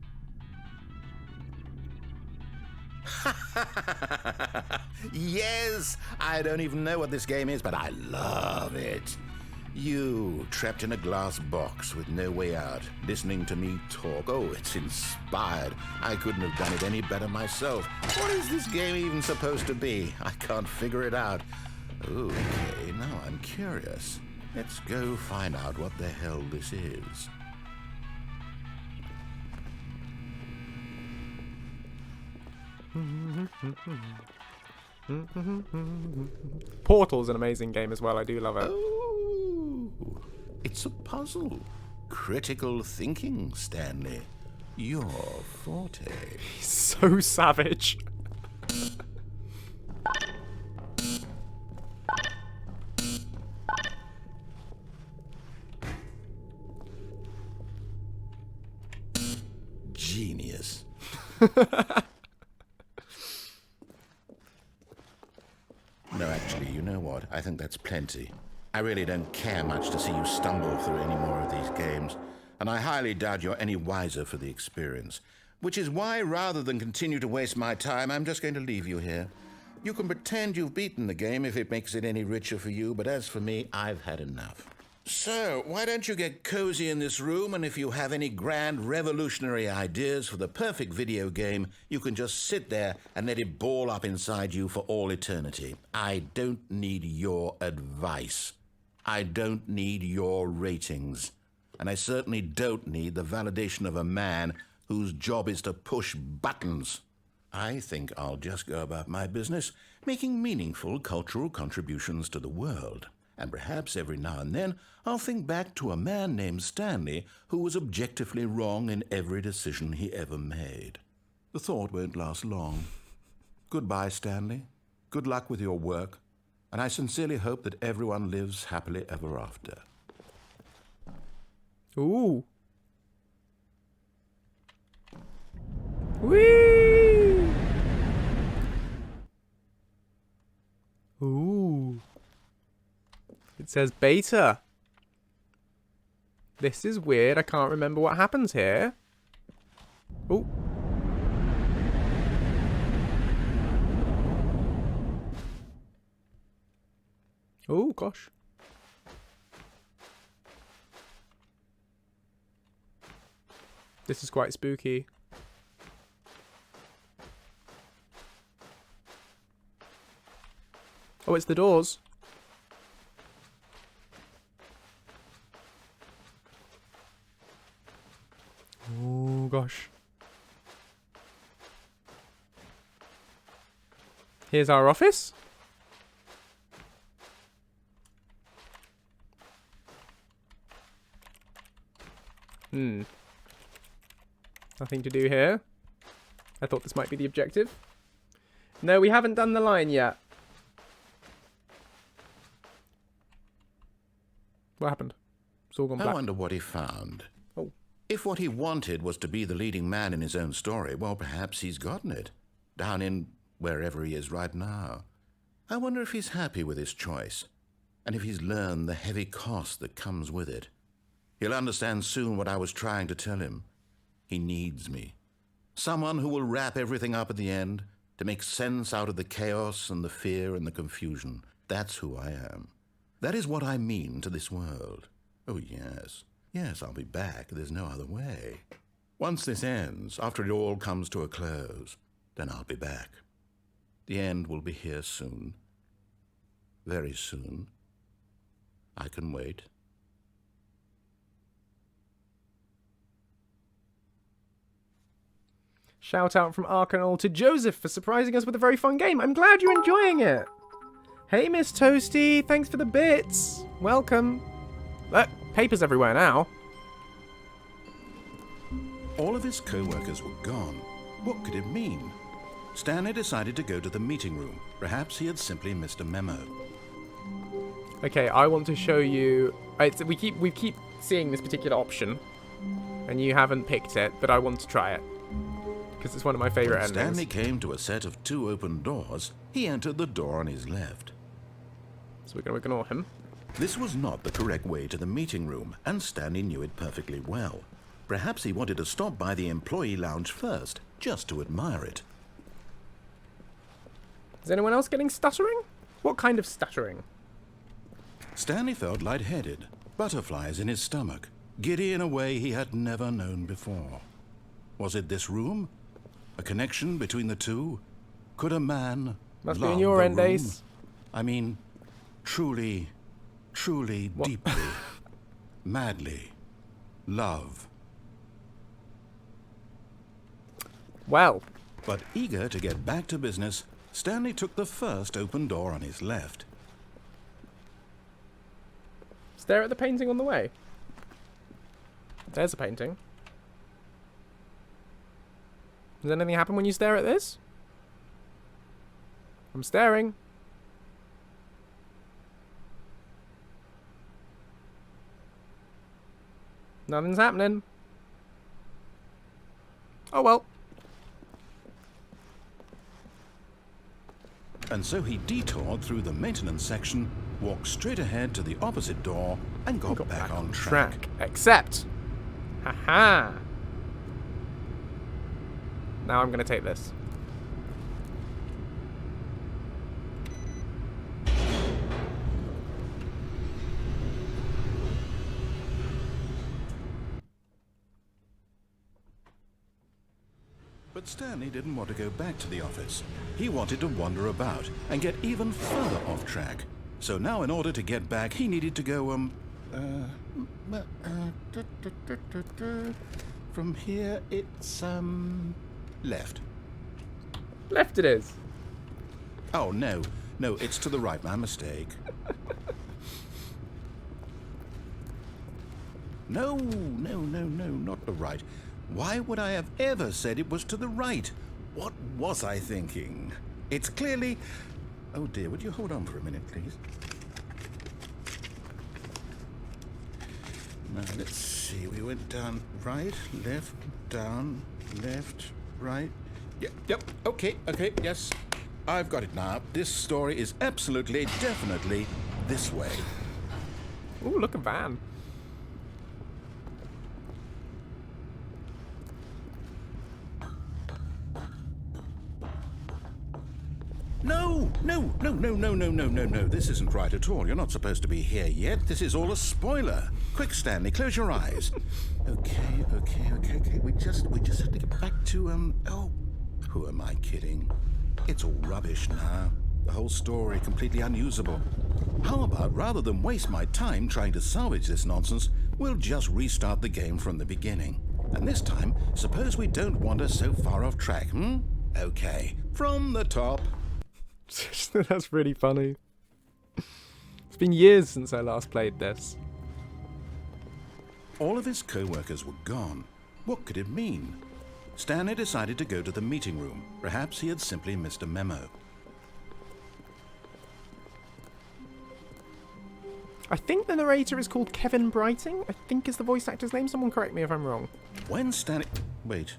B: Yes! I don't even know what this game is, but I love it. You, trapped in a glass box with no way out, listening to me talk. Oh, it's inspired. I couldn't have done it any better myself. What is this game even supposed to be? I can't figure it out. Okay, now I'm curious. Let's go find out what the hell this is.
A: Portal's an amazing game as well. I do love it.
B: Oh, it's a puzzle. Critical thinking, Stanley. Your forte.
A: So savage.
B: No, actually, you know what? I think that's plenty. I really don't care much to see you stumble through any more of these games, and I highly doubt you're any wiser for the experience. Which is why, rather than continue to waste my time, I'm just going to leave you here. You can pretend you've beaten the game if it makes it any richer for you, but as for me, I've had enough. So, why don't you get cozy in this room, and if you have any grand revolutionary ideas for the perfect video game, you can just sit there and let it ball up inside you for all eternity. I don't need your advice. I don't need your ratings. And I certainly don't need the validation of a man whose job is to push buttons. I think I'll just go about my business, making meaningful cultural contributions to the world. And perhaps every now and then I'll think back to a man named Stanley who was objectively wrong in every decision he ever made. The thought won't last long. Goodbye, Stanley. Good luck with your work, and I sincerely hope that everyone lives happily ever after.
A: Ooh. Whee! Ooh. It says beta. This is weird. I can't remember what happens here. Oh. Oh, gosh. This is quite spooky. Oh, it's the doors. Oh, gosh. Here's our office. Nothing to do here. I thought this might be the objective. No, we haven't done the line yet. What happened? It's all gone black.
B: I wonder what he found.
A: Oh.
B: If what he wanted was to be the leading man in his own story, well, perhaps he's gotten it. Down in wherever he is right now. I wonder if he's happy with his choice, and if he's learned the heavy cost that comes with it. He'll understand soon what I was trying to tell him. He needs me. Someone who will wrap everything up at the end, to make sense out of the chaos and the fear and the confusion. That's who I am. That is what I mean to this world. Oh, yes. Yes, I'll be back. There's no other way. Once this ends, after it all comes to a close, then I'll be back. The end will be here soon. Very soon. I can wait.
A: Shout out from Arcanol to Joseph for surprising us with a very fun game. I'm glad you're enjoying it. Hey, Miss Toasty. Thanks for the bits. Welcome. Look, papers everywhere now.
B: All of his co-workers were gone. What could it mean? Stanley decided to go to the meeting room. Perhaps he had simply missed a memo.
A: Okay, I want to show you. We keep seeing this particular option, and you haven't picked it, but I want to try it because it's one of my favorite endings.
B: Stanley came to a set of 2 open doors. He entered the door on his left.
A: So we're going to ignore him.
B: This was not the correct way to the meeting room, and Stanley knew it perfectly well. Perhaps he wanted to stop by the employee lounge first, just to admire it.
A: Is anyone else getting stuttering? What kind of stuttering?
B: Stanley felt lightheaded, butterflies in his stomach, giddy in a way he had never known before. Was it this room? A connection between the two? Could a man
A: Must be
B: love
A: in your
B: a
A: end,
B: room?
A: Ace.
B: I mean, truly, deeply, madly, love.
A: Well,
B: But eager to get back to business, Stanley took the first open door on his left.
A: stare at the painting on the way. There's a painting. Does anything happen when you stare at this? I'm staring. Nothing's happening. Oh well.
B: And so he detoured through the maintenance section, walked straight ahead to the opposite door, and got back on track.
A: Except, haha. Now I'm going to take this.
B: But Stanley didn't want to go back to the office. He wanted to wander about and get even further off track. So now in order to get back, he needed to go, from here it's, left.
A: Left it is.
B: Oh, no, it's to the right, my mistake. No, not the right. Why would I have ever said it was to the right? What was I thinking? It's clearly... Oh dear, would you hold on for a minute, please? Now, let's see. We went down right, left, down, left, right. Yep, okay, yes. I've got it now. This story is absolutely, definitely this way.
A: Ooh, look, a van.
B: No. This isn't right at all. You're not supposed to be here yet. This is all a spoiler. Quick, Stanley, close your eyes. Okay. We just have to get back to, oh, who am I kidding? It's all rubbish now. The whole story completely unusable. How about, rather than waste my time trying to salvage this nonsense, we'll just restart the game from the beginning. And this time, suppose we don't wander so far off track, Okay, from the top.
A: That's really funny. It's been years since I last played this.
B: All of his co-workers were gone. What could it mean? Stanley decided to go to the meeting room. Perhaps he had simply missed a memo.
A: I think the narrator is called Kevin Brighting. I think is the voice actor's name. Someone correct me if I'm wrong.
B: When Stanley... Wait,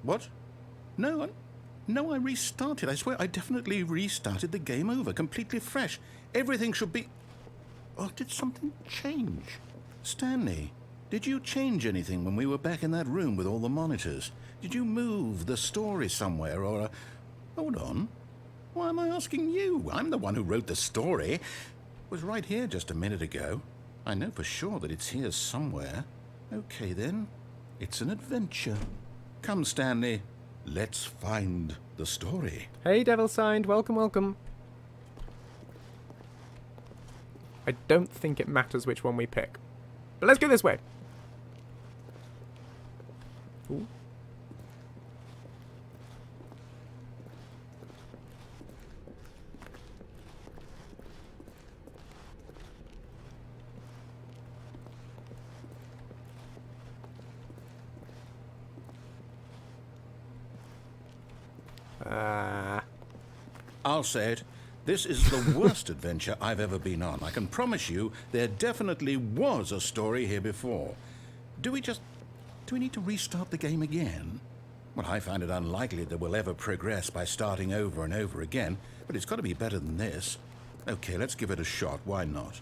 B: what? No, I restarted. I swear I definitely restarted the game over, completely fresh. Everything should be... Oh, did something change? Stanley, did you change anything when we were back in that room with all the monitors? Did you move the story somewhere or... Hold on. Why am I asking you? I'm the one who wrote the story. It was right here just a minute ago. I know for sure that it's here somewhere. Okay, then. It's an adventure. Come, Stanley. Let's find the story.
A: Hey, Devil Signed. Welcome. I don't think it matters which one we pick. But let's go this way. Ooh.
B: I'll say it. This is the worst adventure I've ever been on. I can promise you there definitely was a story here before. Do we need to restart the game again? Well, I find it unlikely that we'll ever progress by starting over and over again, but it's got to be better than this. Okay, let's give it a shot. Why not?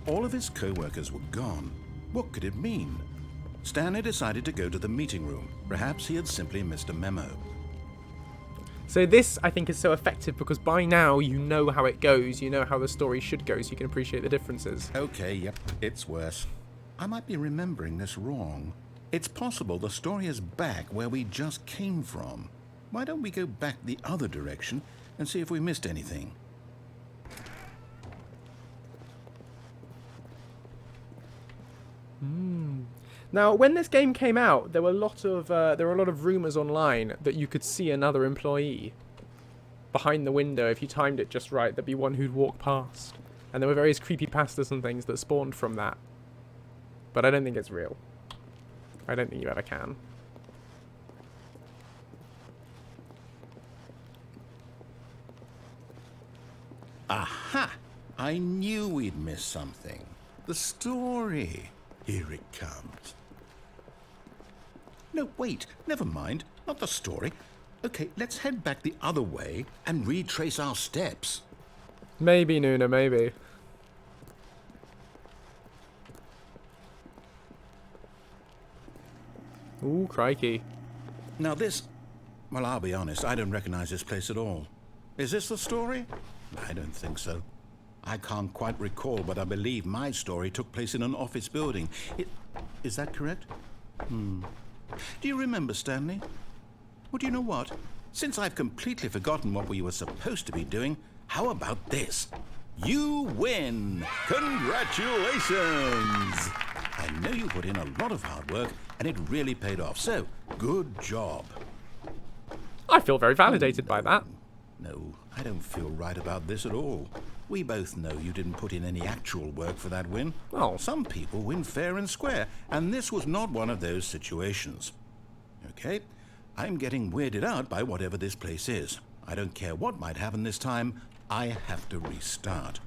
B: All of his co-workers were gone. What could it mean? Stanley decided to go to the meeting room. Perhaps he had simply missed a memo.
A: So this, I think, is so effective because by now you know how it goes, you know how the story should go, so you can appreciate the differences.
B: Okay, yep, it's worse. I might be remembering this wrong. It's possible the story is back where we just came from. Why don't we go back the other direction and see if we missed anything?
A: Now, when this game came out, there were a lot of rumors online that you could see another employee behind the window if you timed it just right. There'd be one who'd walk past, and there were various creepypastas and things that spawned from that. But I don't think it's real. I don't think you ever can.
B: Aha! I knew we'd miss something. The story. Here it comes. No, wait, never mind. not the story. Okay, let's head back the other way and retrace our steps.
A: Maybe, Nuna, maybe. Ooh, crikey.
B: Now this... Well, I'll be honest, I don't recognize this place at all. Is this the story? I don't think so. I can't quite recall, but I believe my story took place in an office building. Is that correct? Do you remember, Stanley? Well, do you know what? Since I've completely forgotten what we were supposed to be doing, how about this? You win! Congratulations! I know you put in a lot of hard work, and it really paid off, so good job.
A: I feel very validated by that.
B: No, I don't feel right about this at all. We both know you didn't put in any actual work for that win.
A: Oh.
B: Some people win fair and square, and this was not one of those situations. Okay, I'm getting weirded out by whatever this place is. I don't care what might happen this time. I have to restart.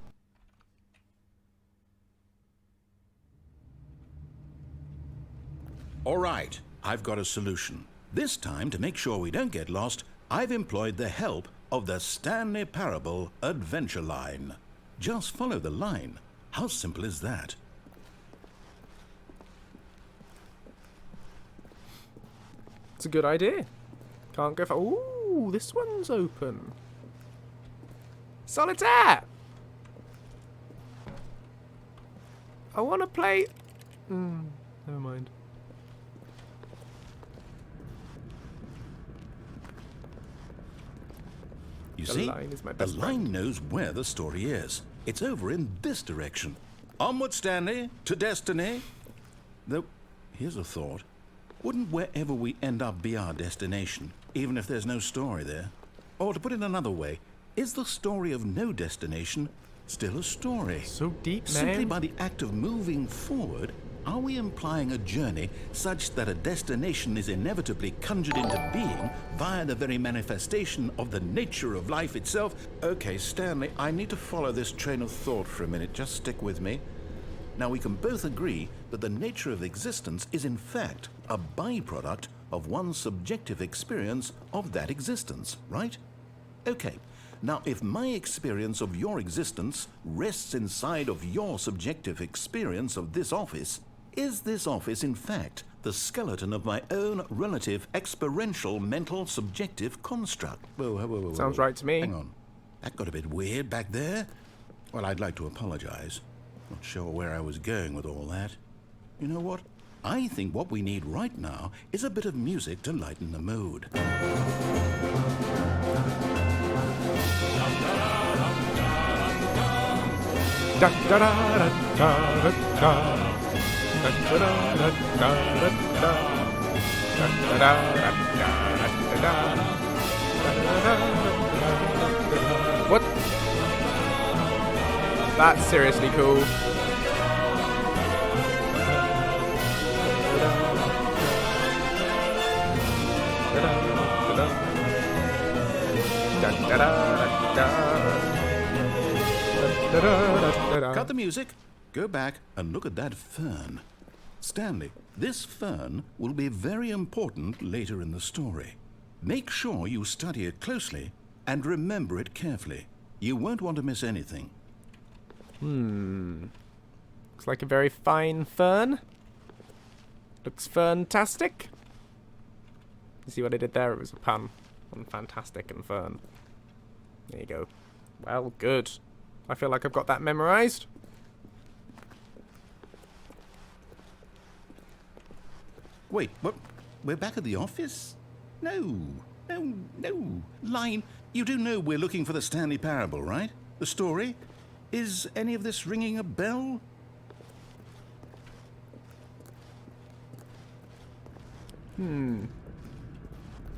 B: All right, I've got a solution. This time, to make sure we don't get lost, I've employed the help of the Stanley Parable Adventure Line. Just follow the line. How simple is that?
A: It's a good idea. Can't go for... Ooh, this one's open. Solitaire! I want to play... never mind.
B: You
A: The
B: see,
A: line is my
B: the
A: best
B: line
A: friend.
B: knows where the story is. It's over in this direction. Onward, Stanley, to destiny. Though, here's a thought. Wouldn't wherever we end up be our destination, even if there's no story there? Or to put it another way, is the story of no destination still a story?
A: So deep, man.
B: Simply by the act of moving forward, are we implying a journey such that a destination is inevitably conjured into being via the very manifestation of the nature of life itself? Okay, Stanley, I need to follow this train of thought for a minute. Just stick with me. Now, we can both agree that the nature of existence is in fact a byproduct of one's subjective experience of that existence, right? Okay. Now, if my experience of your existence rests inside of your subjective experience of this office, is this office, in fact, the skeleton of my own relative experiential mental subjective construct? Whoa.
A: Sounds right to me.
B: Hang on. That got a bit weird back there. Well, I'd like to apologize. Not sure where I was going with all that. You know what? I think what we need right now is a bit of music to lighten the mood.
A: Da, da, da, da, da, da, da. Da, da, da, da, da, da. Da, da, da, da, da, da, da. What? That's seriously cool.
B: Cut the music. Go back and look at that fern. Stanley, this fern will be very important later in the story. Make sure you study it closely and remember it carefully. You won't want to miss anything.
A: Looks like a very fine fern. Looks fantastic. You see what I did there? It was a pun on fantastic and fern. There you go. Well, good. I feel like I've got that memorized.
B: Wait, what? We're back at the office? No. Line, you do know we're looking for the Stanley Parable, right? The story? Is any of this ringing a bell?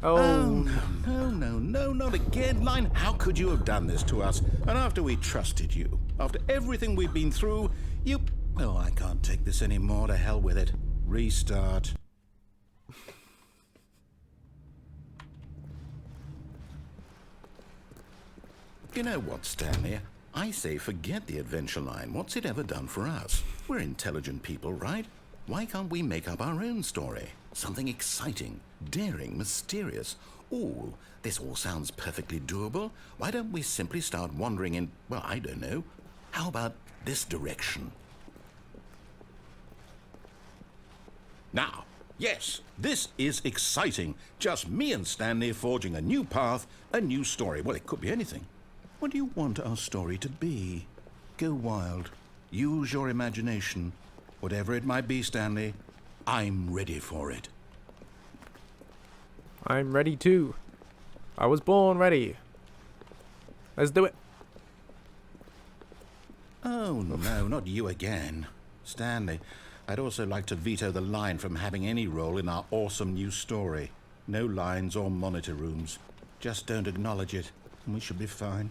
A: Oh,
B: No, not again, Line. How could you have done this to us? And after we trusted you, after everything we've been through, you... Well, I can't take this anymore. To hell with it. Restart. You know what, Stanley? I say forget the adventure line. What's it ever done for us? We're intelligent people, right? Why can't we make up our own story? Something exciting, daring, mysterious. Ooh, this all sounds perfectly doable. Why don't we simply start wandering in, well, I don't know. How about this direction? Now, yes, this is exciting. Just me and Stanley forging a new path, a new story. Well, it could be anything. What do you want our story to be? Go wild. Use your imagination. Whatever it might be, Stanley, I'm ready for it.
A: I'm ready too. I was born ready. Let's do it.
B: Oh, no, not you again. Stanley, I'd also like to veto the line from having any role in our awesome new story. No lines or monitor rooms. Just don't acknowledge it, and we should be fine.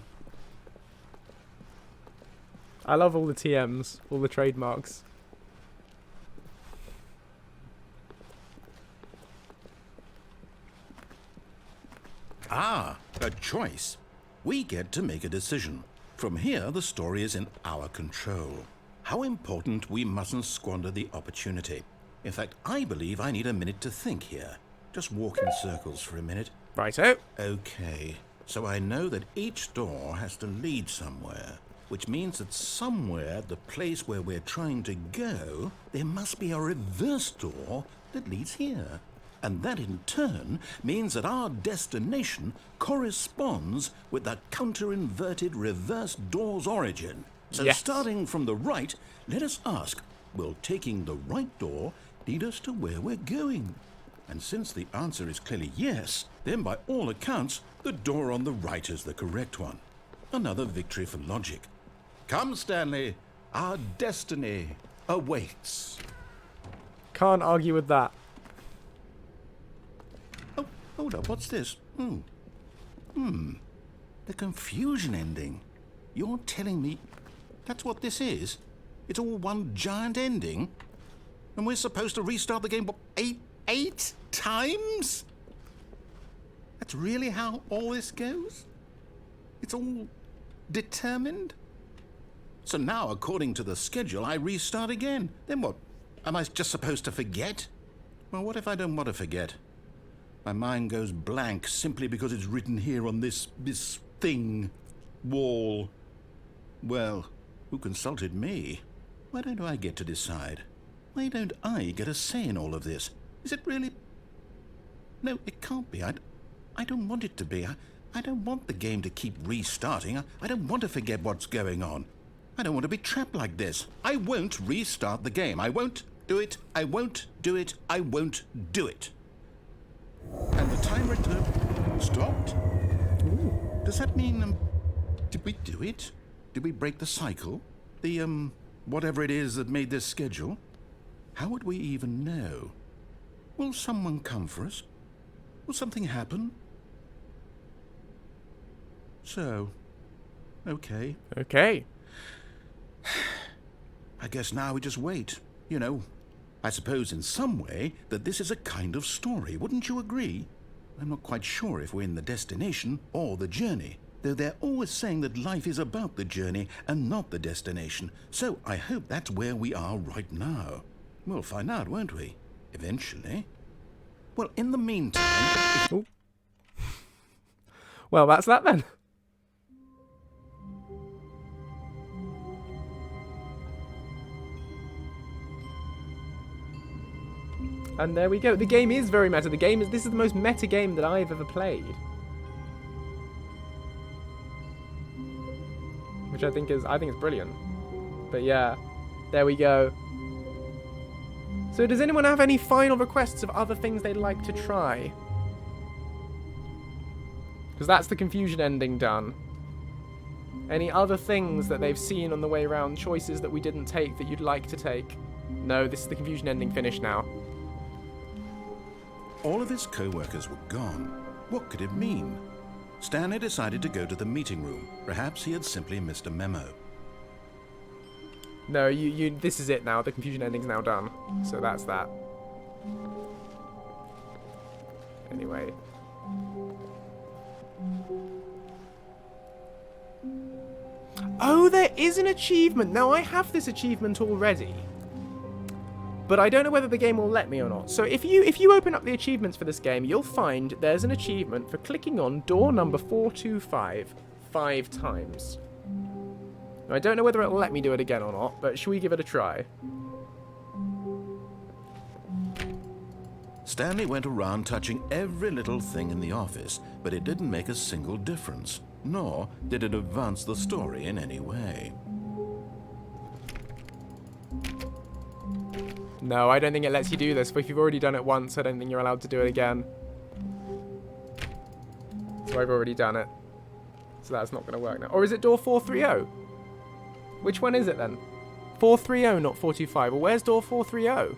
A: I love all the TMs, all the trademarks.
B: Ah, a choice. We get to make a decision. From here, the story is in our control. How important we mustn't squander the opportunity. In fact, I believe I need a minute to think here. Just walk in circles for a minute.
A: Righto.
B: Okay, so I know that each door has to lead somewhere, which means that somewhere, the place where we're trying to go, there must be a reverse door that leads here. And that in turn means that our destination corresponds with the counter-inverted reverse door's origin. So
A: Yes.
B: starting from the right, let us ask, will taking the right door lead us to where we're going? And since the answer is clearly yes, then by all accounts, the door on the right is the correct one. Another victory for logic. Come, Stanley, our destiny awaits.
A: Can't argue with that.
B: Oh, hold up, what's this? The confusion ending. You're telling me that's what this is? It's all one giant ending? And we're supposed to restart the game, what, eight times? That's really how all this goes? It's all determined? So now, according to the schedule, I restart again. Then what? Am I just supposed to forget? Well, what if I don't want to forget? My mind goes blank simply because it's written here on this thing, wall. Well, who consulted me? Why don't I get to decide? Why don't I get a say in all of this? Is it really? No, it can't be. I don't want it to be. I don't want the game to keep restarting. I don't want to forget what's going on. I don't want to be trapped like this. I won't restart the game. I won't do it. I won't do it. I won't do it. And the timer stopped? Ooh. Does that mean, did we do it? Did we break the cycle? The, whatever it is that made this schedule? How would we even know? Will someone come for us? Will something happen? So, okay.
A: Okay.
B: I guess now we just wait. You know, I suppose in some way that this is a kind of story. Wouldn't you agree? I'm not quite sure if we're in the destination or the journey, though they're always saying that life is about the journey and not the destination. So I hope that's where we are right now. We'll find out, won't we? Eventually. Well, in the meantime...
A: Ooh. Well, that's that then. And there we go. The game is very meta. This is the most meta game that I've ever played. Which I think is brilliant. But yeah, there we go. So does anyone have any final requests of other things they'd like to try? Because that's the confusion ending done. Any other things that they've seen on the way around, choices that we didn't take that you'd like to take? No, this is the confusion ending finished now.
B: All of his co-workers were gone. What could it mean? Stanley decided to go to the meeting room. Perhaps he had simply missed a memo.
A: No, this is it now. The confusion ending's now done. So that's that. Anyway. Oh, there is an achievement. Now, I have this achievement already. but I don't know whether the game will let me or not. So if you open up the achievements for this game, you'll find there's an achievement for clicking on door number 425 5 times. Now, I don't know whether it'll let me do it again or not, but should we give it a try?
B: Stanley went around touching every little thing in the office, but it didn't make a single difference, nor did it advance the story in any way.
A: No, I don't think it lets you do this, but if you've already done it once, I don't think you're allowed to do it again. So I've already done it. So that's not going to work now. Or is it door 430? Which one is it then? 430, not 425. Well, where's door 430?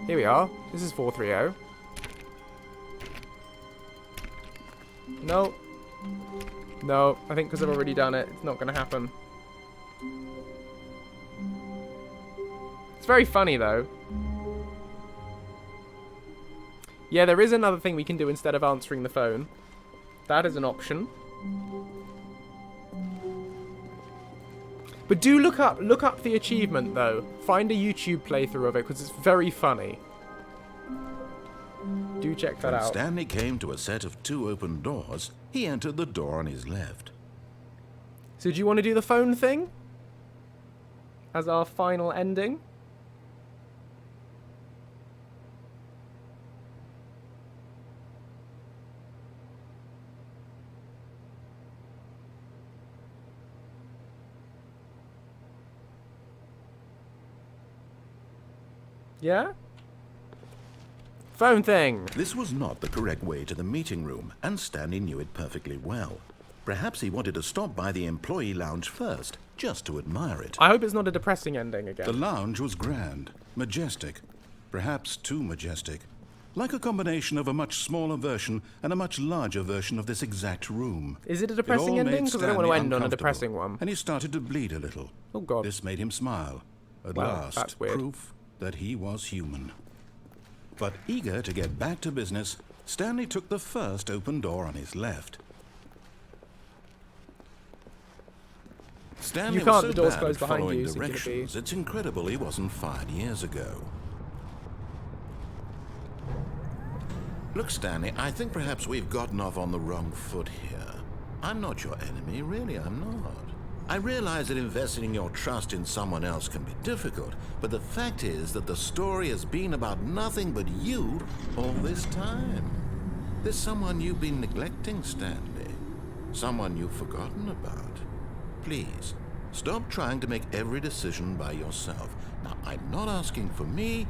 A: Here we are. This is 430. No. No, I think because I've already done it, it's not going to happen. It's very funny, though. Yeah, there is another thing we can do instead of answering the phone. That is an option. But do look up the achievement, though. Find a YouTube playthrough of it, because it's very funny. Do check that out.
B: Stanley came to a set of 2 open doors. He entered the door on his left.
A: So do you want to do the phone thing? As our final ending? Yeah? Phone thing.
B: This was not the correct way to the meeting room, and Stanley knew it perfectly well. Perhaps he wanted to stop by the employee lounge first, just to admire it.
A: I hope it's not a depressing ending again.
B: The lounge was grand, majestic, perhaps too majestic. Like a combination of a much smaller version and a much larger version of this exact room.
A: Is it a depressing ending? Because I don't want to end on a depressing one.
B: And he started to bleed a little.
A: Oh, God.
B: This made him smile. At
A: Wow,
B: last,
A: that's weird.
B: proof that he was human. But eager to get back to business, Stanley took the first open door on his left. Stanley
A: You can't,
B: was so
A: the door's
B: bad
A: closed
B: at
A: behind
B: following
A: you, so could it be-
B: directions, it's incredible he wasn't fired years ago. Look, Stanley, I think perhaps we've gotten off on the wrong foot here. I'm not your enemy, really, I'm not. I realize that investing your trust in someone else can be difficult, but the fact is that the story has been about nothing but you all this time. There's someone you've been neglecting, Stanley. Someone you've forgotten about. Please, stop trying to make every decision by yourself. Now, I'm not asking for me,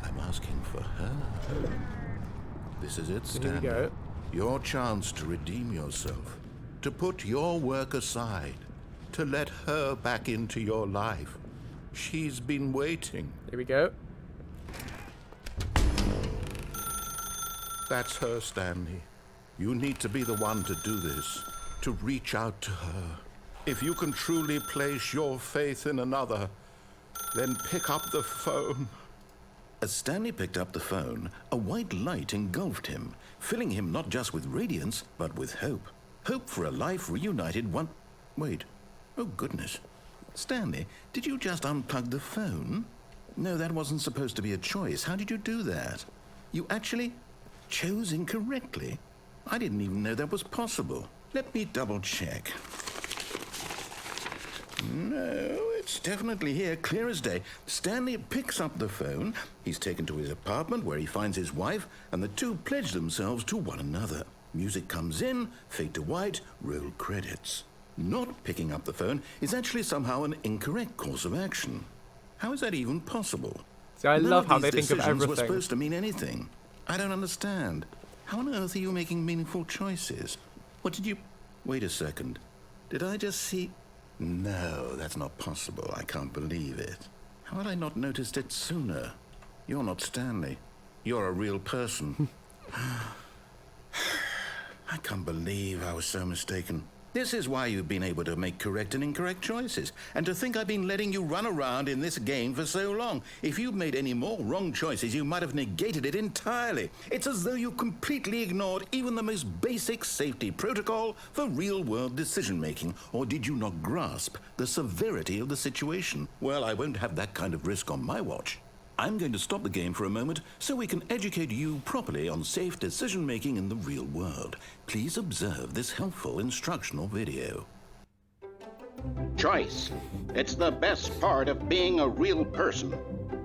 B: I'm asking for her. This is it,
A: Here we
B: Stanley.
A: go.
B: Your chance to redeem yourself, to put your work aside, to let her back into your life. She's been waiting.
A: Here we go.
B: That's her, Stanley. You need to be the one to do this, to reach out to her. If you can truly place your faith in another, then pick up the phone. As Stanley picked up the phone, a white light engulfed him, filling him not just with radiance, but with hope. Hope for a life reunited one... Wait. Oh, goodness. Stanley, did you just unplug the phone? No, that wasn't supposed to be a choice. How did you do that? You actually chose incorrectly. I didn't even know that was possible. Let me double check. No, it's definitely here, clear as day. Stanley picks up the phone. He's taken to his apartment where he finds his wife, and the two pledge themselves to one another. Music comes in, fade to white, roll credits. Not picking up the phone is actually somehow an incorrect course of action. How is that even possible?
A: See, I
B: None
A: love
B: of
A: how
B: these
A: they think of
B: decisions were
A: everything.
B: supposed to mean anything. I don't understand. How on earth are you making meaningful choices? What did you... Wait a second. Did I just see... No, that's not possible. I can't believe it. How had I not noticed it sooner? You're not Stanley. You're a real person. I can't believe I was so mistaken. This is why you've been able to make correct and incorrect choices. And to think I've been letting you run around in this game for so long. If you'd made any more wrong choices, you might have negated it entirely. It's as though you completely ignored even the most basic safety protocol for real-world decision-making. Or did you not grasp the severity of the situation? Well, I won't have that kind of risk on my watch. I'm going to stop the game for a moment so we can educate you properly on safe decision-making in the real world. Please observe this helpful instructional video.
E: Choice. It's the best part of being a real person.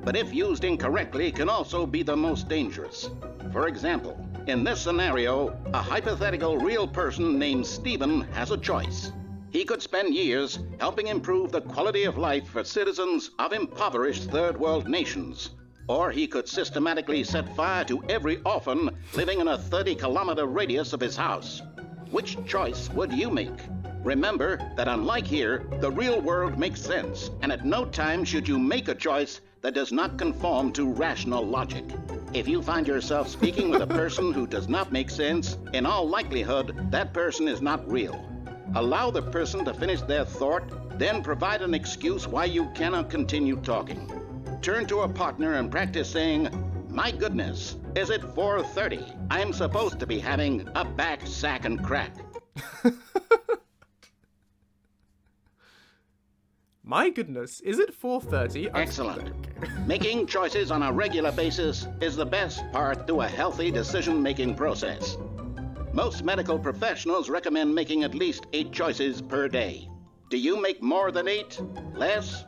E: But if used incorrectly, can also be the most dangerous. For example, in this scenario, a hypothetical real person named Stephen has a choice. He could spend years helping improve the quality of life for citizens of impoverished third world nations. Or he could systematically set fire to every orphan living in a 30-kilometer radius of his house. Which choice would you make? Remember that unlike here, the real world makes sense, and at no time should you make a choice that does not conform to rational logic. If you find yourself speaking with a person who does not make sense, in all likelihood, that person is not real. Allow the person to finish their thought, then provide an excuse why you cannot continue talking. Turn to a partner and practice saying, "My goodness, is it 4:30? I'm supposed to be having a back, sack, and crack."
A: My goodness, is it 4:30?
E: Excellent. Making choices on a regular basis is the best part to a healthy decision-making process. Most medical professionals recommend making at least 8 choices per day. Do you make more than 8? Less?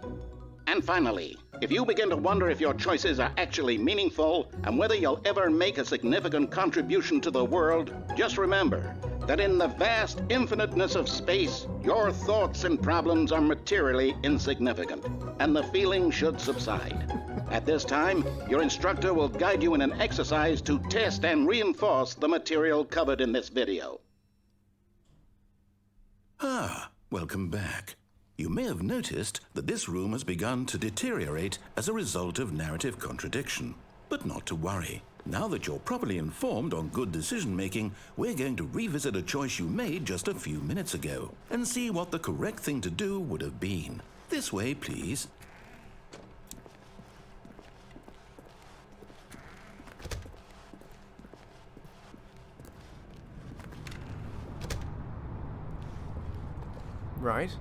E: And finally, if you begin to wonder if your choices are actually meaningful and whether you'll ever make a significant contribution to the world, just remember that in the vast infiniteness of space, your thoughts and problems are materially insignificant, and the feeling should subside. At this time, your instructor will guide you in an exercise to test and reinforce the material covered in this video.
B: Welcome back. You may have noticed that this room has begun to deteriorate as a result of narrative contradiction. But not to worry. Now that you're properly informed on good decision-making, we're going to revisit a choice you made just a few minutes ago and see what the correct thing to do would have been. This way, please.
A: Right.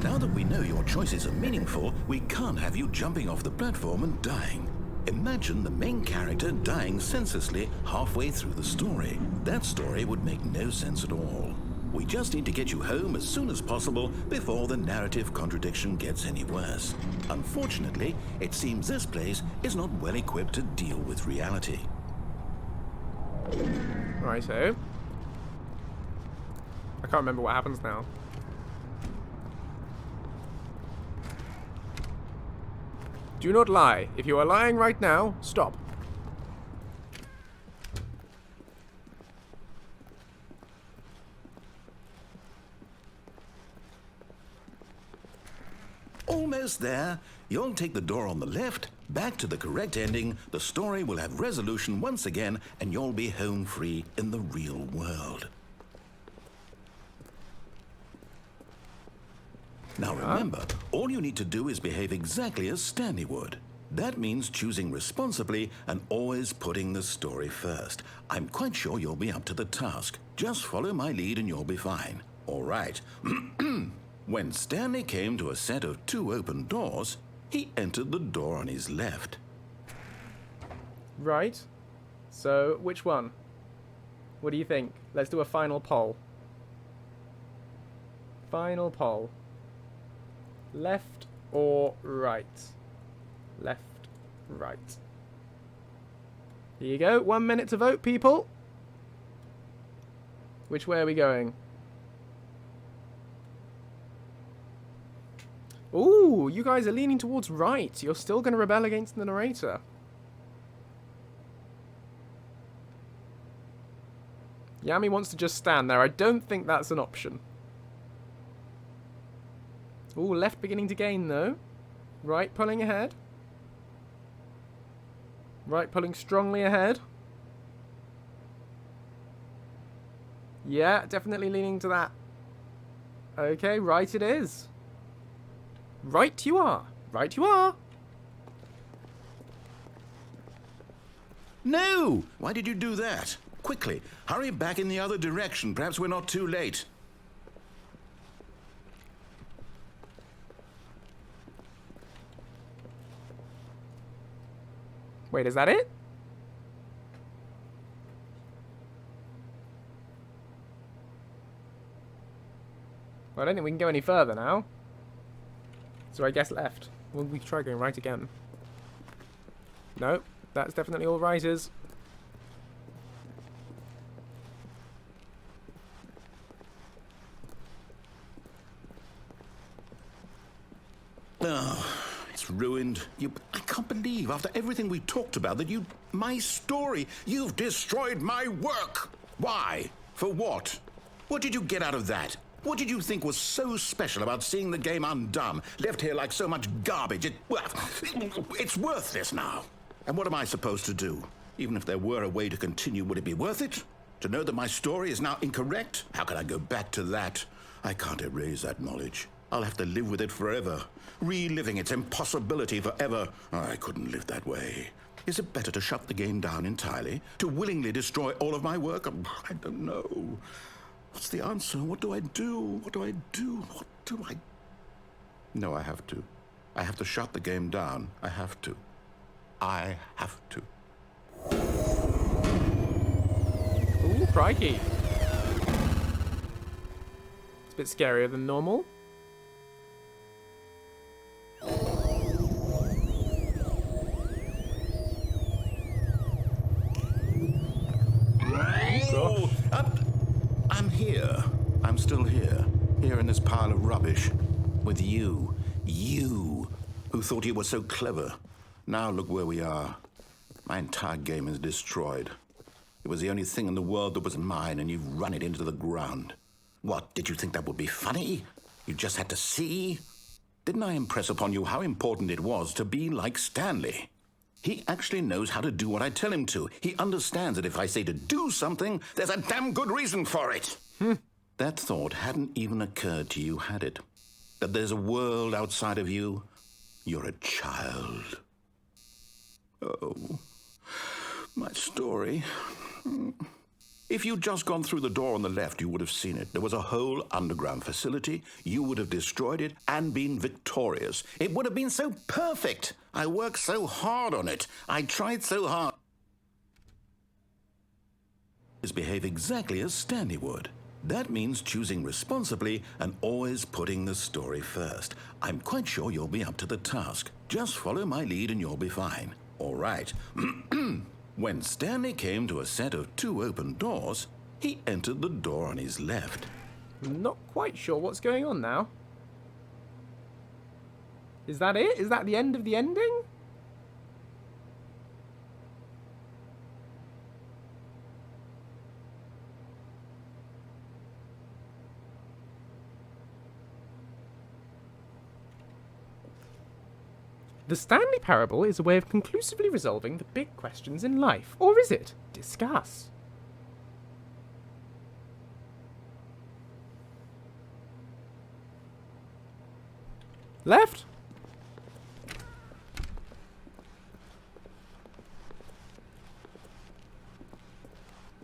B: Now that we know your choices are meaningful, we can't have you jumping off the platform and dying. Imagine the main character dying senselessly halfway through the story. That story would make no sense at all. We just need to get you home as soon as possible before the narrative contradiction gets any worse. Unfortunately, it seems this place is not well equipped to deal with reality.
A: Righto. I can't remember what happens now. Do not lie. If you are lying right now, stop.
B: Almost there. You'll take the door on the left, back to the correct ending, the story will have resolution once again, and you'll be home free in the real world. Now remember, all you need to do is behave exactly as Stanley would. That means choosing responsibly and always putting the story first. I'm quite sure you'll be up to the task. Just follow my lead and you'll be fine. All right. When Stanley came to a set of 2 open doors, he entered the door on his left.
A: Right. So, which one? What do you think? Let's do a final poll. Final poll. Left or right? Left, right. Here you go. 1 minute to vote, people. Which way are we going? Ooh, you guys are leaning towards right. You're still going to rebel against the narrator. Yami wants to just stand there. I don't think that's an option. Ooh, left beginning to gain, though. Right pulling ahead. Right pulling strongly ahead. Yeah, definitely leaning to that. Okay, right it is. Right you are. Right you are.
B: No! Why did you do that? Quickly, hurry back in the other direction. Perhaps we're not too late.
A: Wait, is that it? Well, I don't think we can go any further now. So I guess left. Well, we can try going right again. No, that's definitely all risers.
B: Oh, it's ruined. I can't believe, after everything we talked about, that my story, you've destroyed my work. Why? For what? What did you get out of that? What did you think was so special about seeing the game undone, left here like so much garbage? It's worthless now. And what am I supposed to do? Even if there were a way to continue, would it be worth it? To know that my story is now incorrect? How can I go back to that? I can't erase that knowledge. I'll have to live with it forever, reliving its impossibility forever. I couldn't live that way. Is it better to shut the game down entirely? To willingly destroy all of my work? I don't know. What's the answer? What do I do? What do I do? What do I... No, I have to. I have to shut the game down. I have to. I have to.
A: Ooh, crikey. It's a bit scarier than normal.
B: Oh, I'm here. I'm still here. Here in this pile of rubbish. With you. You, who thought you were so clever. Now look where we are. My entire game is destroyed. It was the only thing in the world that was mine, and you've run it into the ground. What, did you think that would be funny? You just had to see? Didn't I impress upon you how important it was to be like Stanley? He actually knows how to do what I tell him to. He understands that if I say to do something, there's a damn good reason for it. That thought hadn't even occurred to you, had it? That there's a world outside of you? You're a child. Oh, my story. If you'd just gone through the door on the left, you would have seen it. There was a whole underground facility. You would have destroyed it and been victorious. It would have been so perfect. I worked so hard on it. I tried so hard. Behave exactly as Stanley would. That means choosing responsibly and always putting the story first. I'm quite sure you'll be up to the task. Just follow my lead and you'll be fine. All right. When Stanley came to a set of 2 open doors, he entered the door on his left.
A: I'm not quite sure what's going on now. Is that it? Is that the end of the ending? The Stanley Parable is a way of conclusively resolving the big questions in life. Or is it? Discuss. Left?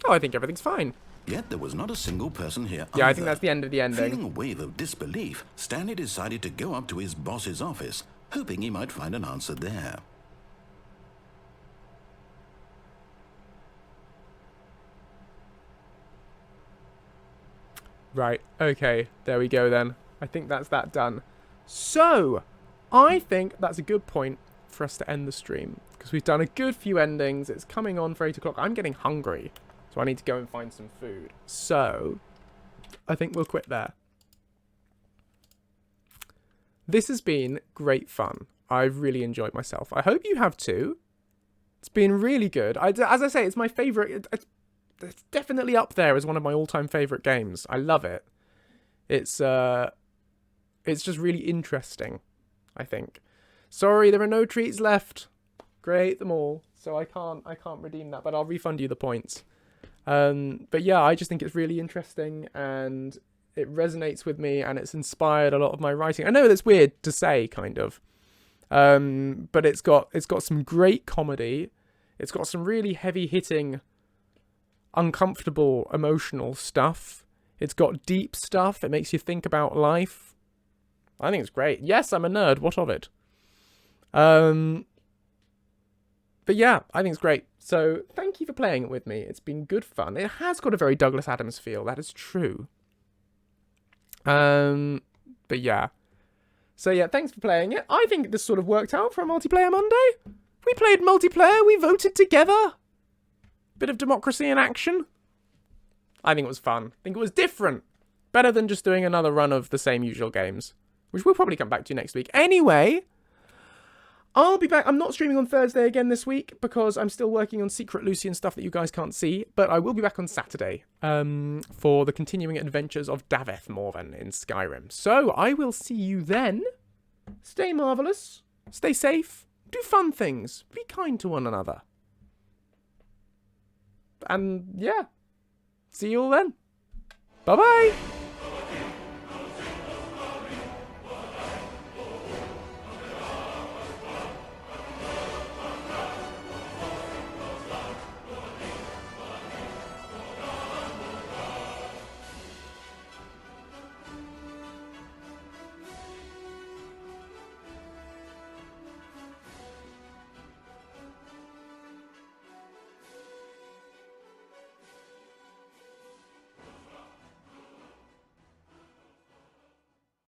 A: Oh, I think everything's fine.
B: Yet there was not a single person here
A: Yeah,
B: either.
A: I think that's the end of the ending.
B: Feeling a wave of disbelief, Stanley decided to go up to his boss's office, hoping he might find an answer there.
A: Right, okay, there we go then. I think that's that done. So, I think that's a good point for us to end the stream. Because we've done a good few endings. It's coming on for 8 o'clock. I'm getting hungry. So I need to go and find some food. So, I think we'll quit there. This has been great fun. I've really enjoyed myself. I hope you have too. It's been really good. As I say, it's my favourite. It's definitely up there as one of my all-time favourite games. I love it. It's just really interesting, I think. Sorry, there are no treats left. Great, them all. So I can't redeem that, but I'll refund you the points. But yeah, I just think it's really interesting and it resonates with me and it's inspired a lot of my writing. I know that's weird to say, kind of. But it's got some great comedy. It's got some really heavy-hitting, uncomfortable, emotional stuff. It's got deep stuff. It makes you think about life. I think it's great. Yes, I'm a nerd. What of it? But yeah, I think it's great. So thank you for playing it with me. It's been good fun. It has got a very Douglas Adams feel. That is true. But yeah. So yeah, thanks for playing it. I think this sort of worked out for a multiplayer Monday. We played multiplayer. We voted together. Bit of democracy in action. I think it was fun. I think it was different. Better than just doing another run of the same usual games. Which we'll probably come back to next week. Anyway, I'll be back. I'm not streaming on Thursday again this week because I'm still working on Secret Lucy and stuff that you guys can't see. But I will be back on Saturday for the continuing adventures of Daveth Morven in Skyrim. So I will see you then. Stay marvellous. Stay safe. Do fun things. Be kind to one another. And yeah. See you all then. Bye-bye.